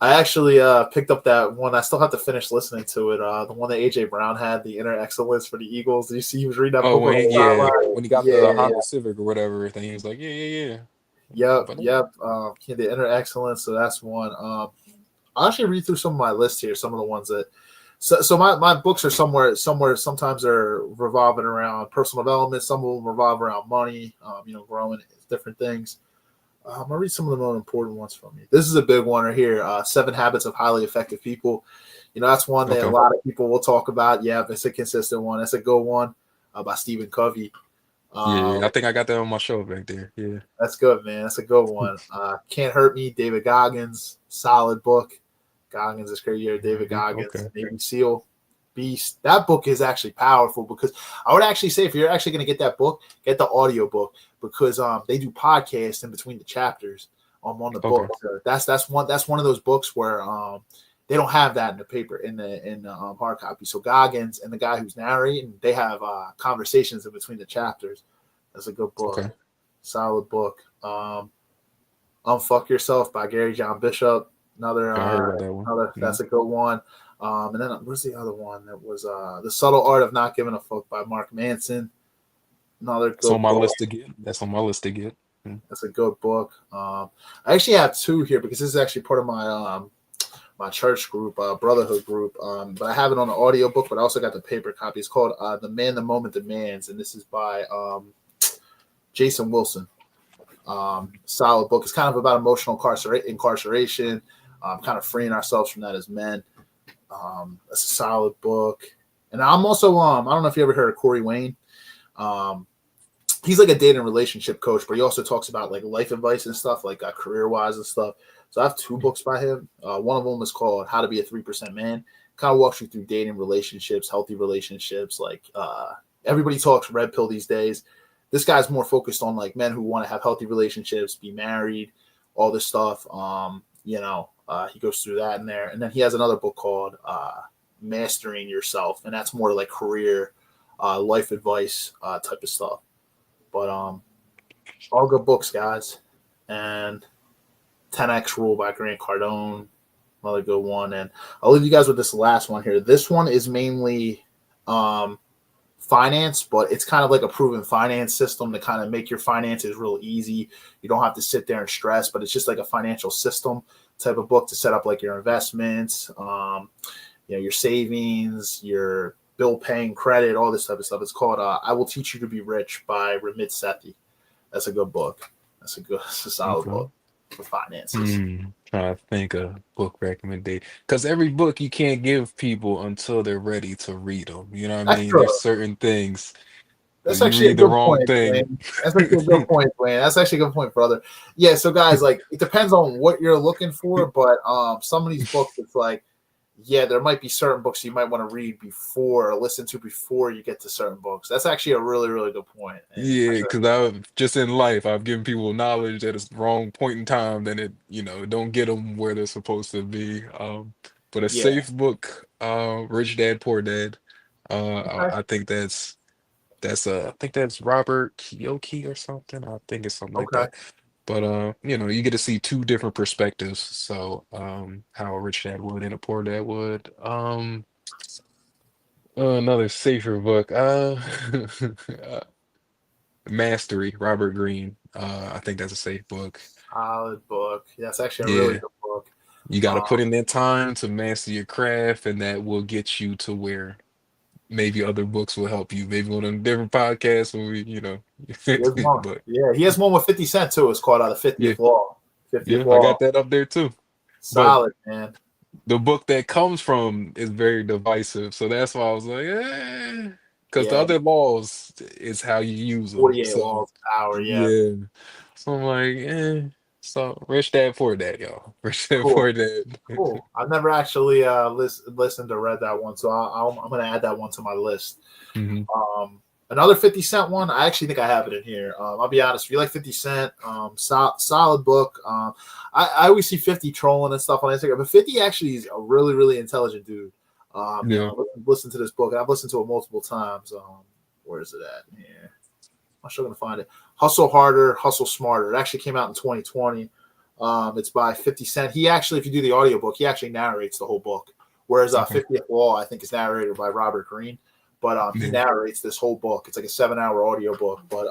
Speaker 3: I actually picked up that one. I still have to finish listening to it. The one that AJ Brown had, the Inner Excellence for the Eagles. Did you see he was reading that
Speaker 4: Oh,
Speaker 3: book on
Speaker 4: when
Speaker 3: the
Speaker 4: yeah,
Speaker 3: sideline?
Speaker 4: when he got the
Speaker 3: Yeah.
Speaker 4: Honda Civic or whatever thing, he was like, yeah, yeah, yeah.
Speaker 3: Yep.
Speaker 4: But
Speaker 3: Yep. Yeah, the Inner Excellence. So that's one. I'll actually read through some of my list here. Some of the ones that. So my books are somewhere. Sometimes they're revolving around personal development. Some of them revolve around money. Growing different things. I'll read some of the more important ones from you. This is a big one right here. 7 Habits of Highly Effective People. That's one that a
Speaker 4: okay.
Speaker 3: lot of people will talk about. Yeah, it's a consistent one. It's a good one by Stephen Covey.
Speaker 4: Yeah,
Speaker 3: Uh,
Speaker 4: I think I got that on my shelf back there. Yeah.
Speaker 3: that's good, man. That's a good one. Can't Hurt Me, David Goggins. Solid book. Goggins is crazy. David
Speaker 4: Mhm.
Speaker 3: Goggins,
Speaker 4: Okay.
Speaker 3: Navy SEAL. Beast. That book is actually powerful, because I would actually say, if you're actually going to get that book, get the audio book, because they do podcasts in between the chapters on the book.
Speaker 4: Okay.
Speaker 3: So that's one of those books where they don't have that in the paper, in the hard copy. So Goggins and the guy who's narrating, they have conversations in between the chapters. That's a good book.
Speaker 4: Okay.
Speaker 3: Solid book. Unfuck Yourself by Gary John Bishop. Another
Speaker 4: Okay, I heard about that one.
Speaker 3: that's a good one. And then where's the other one? That was The Subtle Art of Not Giving a Fuck by Mark Manson. Another
Speaker 4: That's on
Speaker 3: good
Speaker 4: my
Speaker 3: book.
Speaker 4: list to get. That's on my list to get. Mm.
Speaker 3: That's a good book. I actually have 2 here, because this is actually part of my church group, Brotherhood group. But I have it on the audio book, but I also got the paper copy. It's called The Man the Moment Demands, and this is by Jason Wilson. Solid book. It's kind of about emotional incarceration, kind of freeing ourselves from that as men. That's a solid book. And I'm also I don't know if you ever heard of Corey Wayne. He's like a dating relationship coach, but he also talks about like life advice and stuff, like career wise and stuff. So I have 2 books by him. One of them is called How to Be a 3% Man. Kind of walks you through dating relationships, healthy relationships. Like everybody talks red pill these days. This guy's more focused on like men who want to have healthy relationships, be married, all this stuff. He goes through that in there. And then he has another book called Mastering Yourself, and that's more like career, life advice type of stuff. But all good books, guys. And 10X Rule by Grant Cardone, another good one. And I'll leave you guys with this last one here. This one is mainly finance, but it's kind of like a proven finance system to kind of make your finances real easy. You don't have to sit there and stress, but it's just like a financial system type of book to set up like your investments, your savings, your bill paying, credit, all this type of stuff. It's called I Will Teach You to Be Rich by Ramit Sethi. That's a good book. It's a solid
Speaker 4: Okay.
Speaker 3: book for finances.
Speaker 4: Trying to think of book recommendation, because every book you can't give people until they're ready to read them. You know what I
Speaker 3: That's
Speaker 4: mean?
Speaker 3: true.
Speaker 4: There's certain things.
Speaker 3: That's
Speaker 4: If you
Speaker 3: actually a
Speaker 4: read the
Speaker 3: good
Speaker 4: wrong
Speaker 3: point,
Speaker 4: thing,
Speaker 3: Dwayne. That's actually a good point, Dwayne. That's actually a good point, brother. Yeah, so guys, like it depends on what you're looking for, but some of these books, it's like, yeah, there might be certain books you might want to read before or listen to before you get to certain books. That's actually a really, really good point. And
Speaker 4: yeah, because I've just in life I've given people knowledge at a wrong point in time, then it don't get them where they're supposed to be. But a
Speaker 3: yeah,
Speaker 4: safe book, Rich Dad Poor Dad,
Speaker 3: okay.
Speaker 4: I think that's That's I think that's Robert Kiyosaki or something. I think it's something like
Speaker 3: Okay.
Speaker 4: that. But you get to see two different perspectives. So how a rich dad would and a poor dad would. Another safer book. uh, Mastery, Robert Greene. I think that's a safe book.
Speaker 3: Solid book. Yeah, it's actually a really
Speaker 4: Yeah.
Speaker 3: good book.
Speaker 4: You got to
Speaker 3: Um,
Speaker 4: put in that time to master your craft, and that will get you to where maybe other books will help you. Maybe on a different podcast, where
Speaker 3: he has one.
Speaker 4: but
Speaker 3: Yeah, he has one with 50 Cent too. It's called The
Speaker 4: yeah,
Speaker 3: 50th Law. 50th
Speaker 4: yeah, I got
Speaker 3: Law.
Speaker 4: that up there too. But
Speaker 3: Solid, man.
Speaker 4: the book that comes from is very divisive, so that's why I was like, because the
Speaker 3: Yeah,
Speaker 4: other laws is how you use them.
Speaker 3: 48
Speaker 4: So
Speaker 3: Laws of Power. Yeah,
Speaker 4: yeah, so I'm like, So rich dad, poor dad, y'all. Rich dad,
Speaker 3: cool.
Speaker 4: poor dad.
Speaker 3: Cool. I've never actually listened or read that one, so I'm going to add that one to my list.
Speaker 4: hmm
Speaker 3: Another 50 Cent one. I actually think I have it in here. I'll be honest. If you like 50 Cent, solid book. I always see 50 trolling and stuff on Instagram, but 50 actually is a really, really intelligent dude.
Speaker 4: Yeah.
Speaker 3: Listen to this book, and I've listened to it multiple times. Where is it at? Yeah, I'm sure gonna find it. Hustle Harder, Hustle Smarter. It actually came out in 2020. It's by 50 Cent. He actually, if you do the audiobook, he actually narrates the whole book. Whereas
Speaker 4: Okay.
Speaker 3: 50th Law, I think, is narrated by Robert Greene. But he
Speaker 4: Yeah.
Speaker 3: narrates this whole book. It's like a 7-hour audiobook. But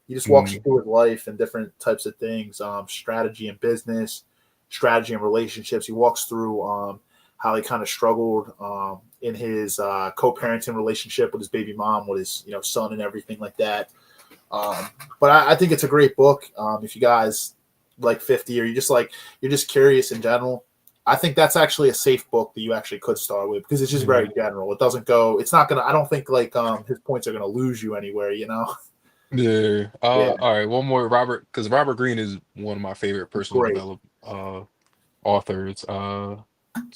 Speaker 3: he just walks you
Speaker 4: Mm.
Speaker 3: through his life and different types of things, strategy in business, strategy in relationships. He walks through how he kind of struggled in his co-parenting relationship with his baby mom, with his son and everything like that. But I think it's a great book. If you guys like 50 or you're just curious in general, I think that's actually a safe book that you actually could start with because it's just very general. It doesn't go, it's not going to, I don't think his points are going to lose you anywhere,
Speaker 4: Yeah.
Speaker 3: Yeah,
Speaker 4: All right. One more, Robert, because Robert Greene is one of my favorite
Speaker 3: it's
Speaker 4: personal
Speaker 3: great.
Speaker 4: development authors.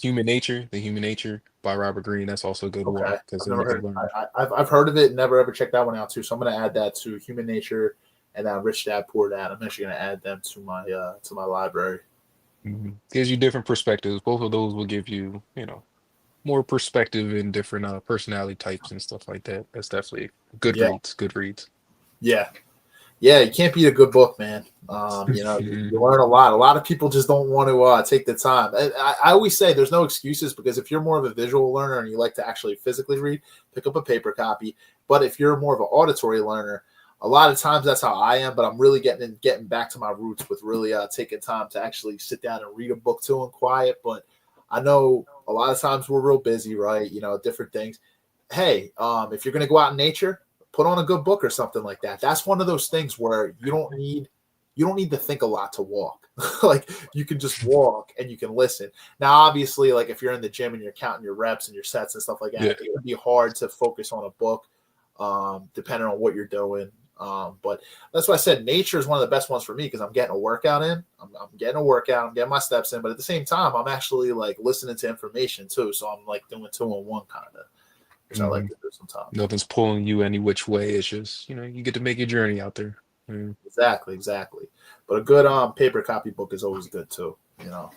Speaker 4: Human Nature, The Human Nature by Robert Greene. That's also a good
Speaker 3: Okay.
Speaker 4: one because
Speaker 3: I've
Speaker 4: it'll
Speaker 3: never
Speaker 4: make you
Speaker 3: heard,
Speaker 4: learn.
Speaker 3: I've heard of it, never ever checked that one out too. So I'm going to add that to Human Nature and Rich Dad Poor Dad. I'm actually going to add them to my library.
Speaker 4: Gives you different perspectives. Both of those will give you, more perspective in different personality types and stuff like that. That's definitely good
Speaker 3: Yeah.
Speaker 4: reads. Good reads.
Speaker 3: Yeah. Yeah, you can't beat a good book, man. You learn a lot. A lot of people just don't want to take the time. I always say there's no excuses because if you're more of a visual learner and you like to actually physically read, pick up a paper copy. But if you're more of an auditory learner, a lot of times that's how I am. But I'm really getting back to my roots with really taking time to actually sit down and read a book too in quiet. But I know a lot of times we're real busy, right? Different things. Hey, if you're going to go out in nature, put on a good book or something like that. That's one of those things where you don't need to think a lot to walk. Like you can just walk and you can listen. Now, obviously, like if you're in the gym and you're counting your reps and your sets and stuff like that,
Speaker 4: Yeah.
Speaker 3: it would be hard to focus on a book, depending on what you're doing. But that's why I said nature is one of the best ones for me because I'm getting a workout in. I'm getting a workout. I'm getting my steps in. But at the same time, I'm actually like listening to information too. So I'm like doing 2-in-1 kind of, which I like to do sometimes.
Speaker 4: Nothing's pulling you any which way. It's just, you get to make your journey out there.
Speaker 3: Exactly. But a good paper copy book is always good too.
Speaker 4: Yeah.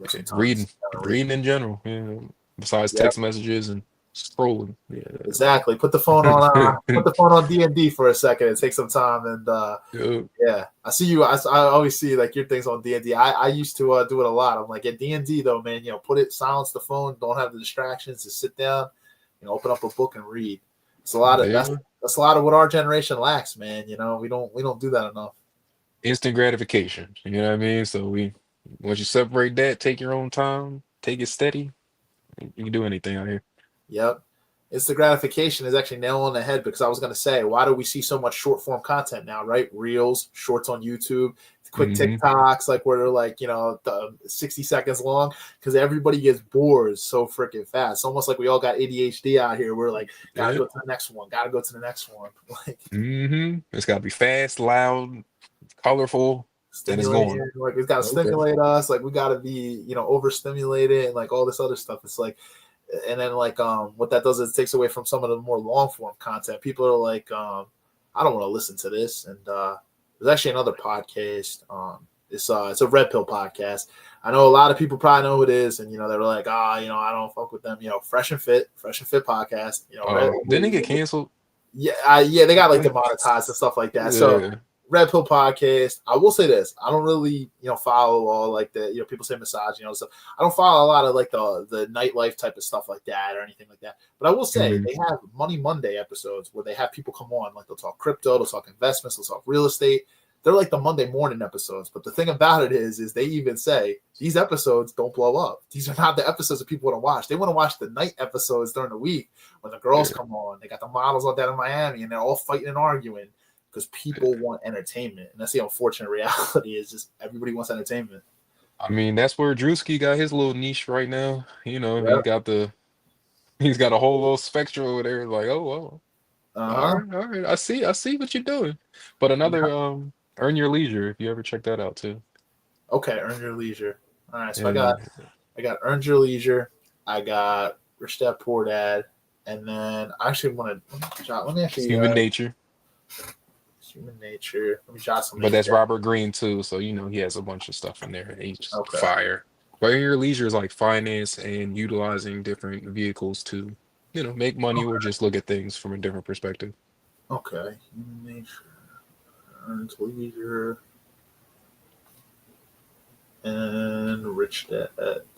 Speaker 3: Sometimes
Speaker 4: Reading in general. Yeah. Besides
Speaker 3: Yeah,
Speaker 4: text messages and scrolling. Yeah.
Speaker 3: exactly. Put the phone on D&D for a second and take some time. And
Speaker 4: Yeah.
Speaker 3: yeah, I see you. I always see like your things on D&D. I used to do it a lot. I'm like at D&D though, man. Silence the phone. Don't have the distractions. Just sit down. Open up a book and read. It's a lot of that's a lot of what our generation lacks, man. We don't do that enough.
Speaker 4: Instant gratification. You know what I mean? So once you separate that, take your own time, take it steady. You can do anything out here.
Speaker 3: Yep. Instant gratification is actually nail on the head because I was going to say, why do we see so much short form content now, right? Reels, shorts on YouTube, quick TikToks, like where they're like, 60 seconds long because everybody gets bored so freaking fast. It's almost like we all got ADHD out here. We're like, gotta go to the next one, gotta go to the next one. Like,
Speaker 4: It's got to be fast, loud, colorful, and it's going.
Speaker 3: Like it's got to stimulate us. Like we got to be, overstimulated and like all this other stuff. It's like, and then like what that does is it takes away from some of the more long form content. People are like, I don't want to listen to this. And there's actually another podcast. It's a Red Pill podcast. I know a lot of people probably know who it is, and they're like, I don't fuck with them. Fresh and Fit podcast.
Speaker 4: Didn't it get canceled?
Speaker 3: Yeah, they got like demonetized and stuff like that. So
Speaker 4: Yeah.
Speaker 3: Red Pill Podcast. I will say this: I don't really, follow all like the, people say massage, stuff. I don't follow a lot of like the nightlife type of stuff like that or anything like that. But I will say they have Money Monday episodes where they have people come on, like they'll talk crypto, they'll talk investments, they'll talk real estate. They're like the Monday morning episodes. But the thing about it is they even say these episodes don't blow up. These are not the episodes that people want to watch. They want to watch the night episodes during the week when the girls come on. They got the models all down in Miami and they're all fighting and arguing because people want entertainment. And that's the unfortunate reality is just everybody wants entertainment.
Speaker 4: I mean, that's where Drewski got his little niche right now.
Speaker 3: Yeah.
Speaker 4: He's got a whole little spectrum over there. Like, oh well.
Speaker 3: Uh-huh.
Speaker 4: All right. I see what you're doing. But another Earn Your Leisure, if you ever check that out too.
Speaker 3: Okay, Earn Your Leisure. All right, so
Speaker 4: Yeah.
Speaker 3: I got Earn Your Leisure. I got Rich Dad Poor Dad, and then I actually want to let me actually
Speaker 4: Human Nature.
Speaker 3: Human Nature. Let me jot some.
Speaker 4: But that's Robert Greene too, so he has a bunch of stuff in there. He's just fire. But Earn Your Leisure is like finance and utilizing different vehicles to, make money or just look at things from a different perspective.
Speaker 3: Okay, Human Nature. Earned Leisure, and Rich Dad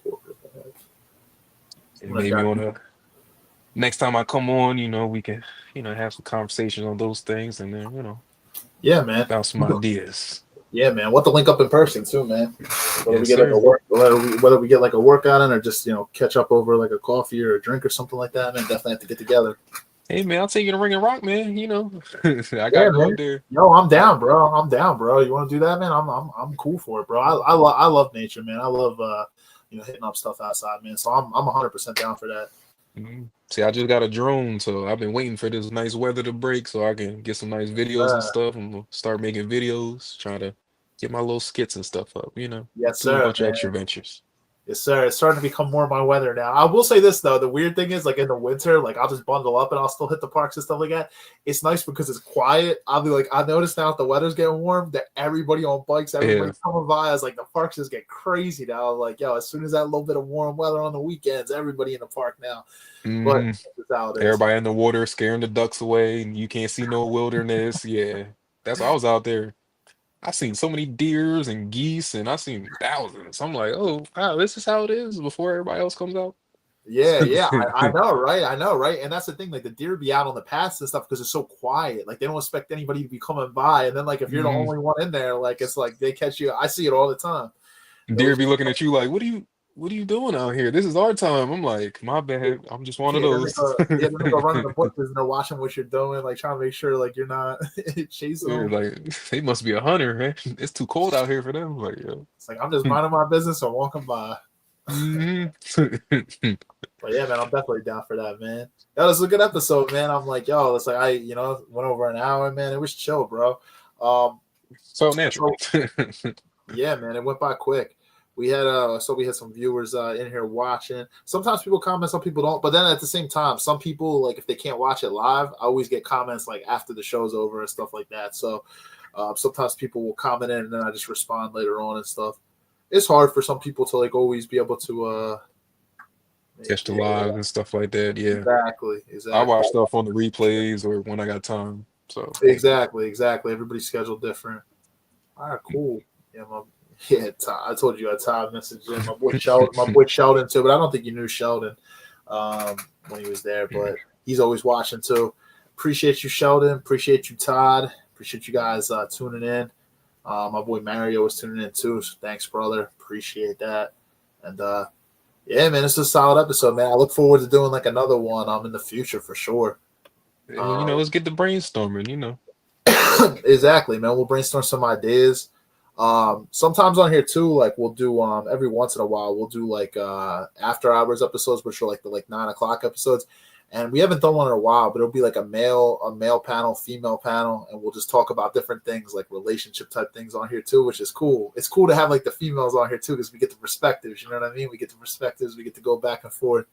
Speaker 3: Poor Dad.
Speaker 4: And maybe next time I come on, we can, have some conversations on those things and then,
Speaker 3: yeah, man,
Speaker 4: bounce some ideas.
Speaker 3: Yeah, man. We'll have to link up in person too, man. Whether we get whether we get like a workout in or just catch up over like a coffee or a drink or something like that, man. Definitely have to get together.
Speaker 4: Hey man, I'll take you to Ring and Rock, man. I gotta go up there.
Speaker 3: Yo, I'm down, bro. You want to do that, man? I'm cool for it, bro. I love nature, man. I love hitting up stuff outside, man. So I'm 100% down for that.
Speaker 4: Mm-hmm. See, I just got a drone, so I've been waiting for this nice weather to break so I can get some nice videos and stuff, and we'll start making videos, trying to get my little skits and stuff up.
Speaker 3: Yes,
Speaker 4: do
Speaker 3: sir.
Speaker 4: A bunch of extra ventures.
Speaker 3: Yes, sir. It's starting to become more my weather now. I will say this though: the weird thing is, like in the winter, like I'll just bundle up and I'll still hit the parks and stuff like that. It's nice because it's quiet. I'll be like, I notice now if the weather's getting warm that everybody's on bikes, everybody's coming by. I was like, the parks just get crazy now. Like, yo, as soon as that little bit of warm weather on the weekends, everybody in the park now. But that's how it is.
Speaker 4: Everybody in the water scaring the ducks away, and you can't see no wilderness. Yeah, that's why I was out there. I seen so many deers and geese, and I seen thousands. I'm like, oh wow, this is how it is before everybody else comes out.
Speaker 3: Yeah, I know, right? And that's the thing, like the deer be out on the paths and stuff because it's so quiet. Like they don't expect anybody to be coming by, and then like if you're the only one in there, like it's like they catch you. I see it all the time.
Speaker 4: Deer be looking at you like, what are you doing out here? This is our time. I'm like, my bad. I'm just one of those.
Speaker 3: They go running the bushes and they're watching what you're doing, like trying to make sure like you're not chasing them.
Speaker 4: Like they must be a hunter, man. It's too cold out here for them. Like, yo.
Speaker 3: It's like I'm just minding my business or walking by. But yeah, man, I'm definitely down for that, man. That was a good episode, man. I'm like, yo, it's like I, went over an hour, man. It was chill, bro.
Speaker 4: So natural.
Speaker 3: Yeah, man, it went by quick. We had some viewers in here watching. Sometimes people comment, some people don't. But then at the same time, some people, like if they can't watch it live, I always get comments like after the show's over and stuff like that. So sometimes people will comment in and then I just respond later on and stuff. It's hard for some people to like always be able to
Speaker 4: catch the live and stuff like that. Yeah,
Speaker 3: exactly.
Speaker 4: I watch stuff on the replays or when I got time. So
Speaker 3: exactly. Everybody's scheduled different. All right, cool. Yeah, I told you I had Todd messaged in. My boy Sheldon too, but I don't think you knew Sheldon when he was there, but he's always watching too. Appreciate you, Sheldon. Appreciate you, Todd. Appreciate you guys tuning in. My boy Mario was tuning in too. So thanks, brother. Appreciate that. And yeah, man, it's a solid episode, man. I look forward to doing like another one in the future for sure.
Speaker 4: Let's get the brainstorming,
Speaker 3: Exactly, man. We'll brainstorm some ideas. Sometimes on here too, like we'll do every once in a while we'll do like after hours episodes, which are like the 9:00 episodes, and we haven't done one in a while, but it'll be like a male panel, female panel, and we'll just talk about different things like relationship type things on here too, which is cool. It's cool to have like the females on here too because we get the perspectives, you know what I mean? We get the perspectives, we get to go back and forth,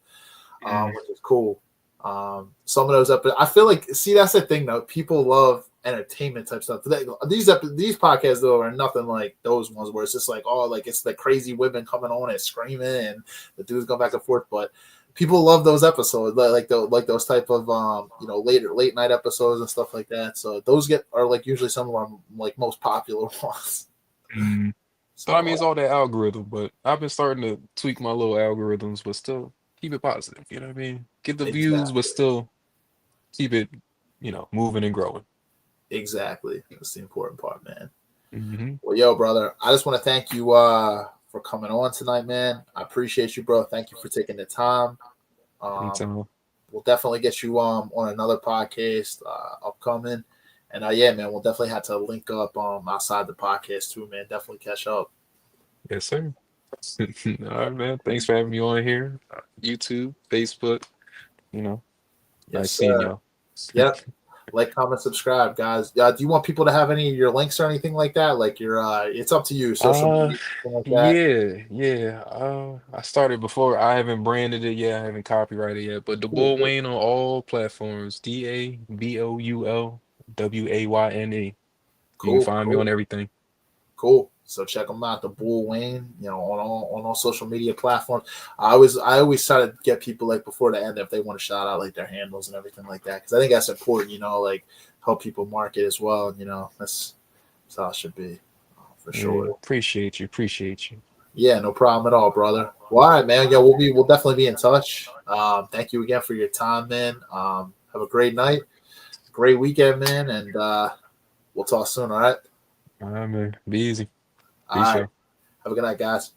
Speaker 3: which is cool. Some of those episodes, I feel like, see, that's the thing though, people love entertainment type stuff. These podcasts though are nothing like those ones where it's just like, oh, like it's like crazy women coming on and screaming and the dudes going back and forth. But people love those episodes, like those type of late night episodes and stuff like that. So those are like usually some of our like most popular ones.
Speaker 4: Mm. So I mean,
Speaker 3: So
Speaker 4: it's all that algorithm, but I've been starting to tweak my little algorithms, but still keep it positive. You know what I mean? Get the views, but
Speaker 3: exactly,
Speaker 4: still keep it, moving and growing.
Speaker 3: exactly. That's the important part, man.
Speaker 4: Hmm.
Speaker 3: Well, yo, brother, I just want to thank you for coming on tonight, man. I appreciate you, bro. Thank you for taking the time. Um,
Speaker 4: Anytime.
Speaker 3: we'll definitely get you on another podcast upcoming. And yeah, man, we'll definitely have to link up outside the podcast too, man. Definitely catch up.
Speaker 4: Yes, sir. All right, man. Thanks for having me on here. YouTube, Facebook, you know,
Speaker 3: Yes,
Speaker 4: nice seeing
Speaker 3: sir.
Speaker 4: y'all.
Speaker 3: Yep. Like, comment, subscribe, guys. Do you want people to have any of your links or anything like that? Like your it's up to you, social
Speaker 4: Uh,
Speaker 3: media, something like that.
Speaker 4: yeah. I started before. I haven't branded it yet. I haven't copyrighted yet. But the
Speaker 3: Cool,
Speaker 4: Bull Wayne on all platforms. DABOULWAYNE. You can
Speaker 3: cool,
Speaker 4: find me
Speaker 3: cool.
Speaker 4: on everything.
Speaker 3: Cool. So check them out, the Bull Wayne. On all social media platforms. I always try to get people like before the end if they want to shout out like their handles and everything like that because I think that's important. Like help people market as well. That's how it should be for
Speaker 4: Yeah,
Speaker 3: sure.
Speaker 4: appreciate you. Appreciate you.
Speaker 3: Yeah, no problem at all, brother. Well, all right, man. Yeah, we'll definitely be in touch. Thank you again for your time, man. Have a great night, great weekend, man, and we'll talk soon. All right.
Speaker 4: All right, man. Be easy.
Speaker 3: All
Speaker 4: Peace,
Speaker 3: right.
Speaker 4: y'all.
Speaker 3: Have a good night, guys.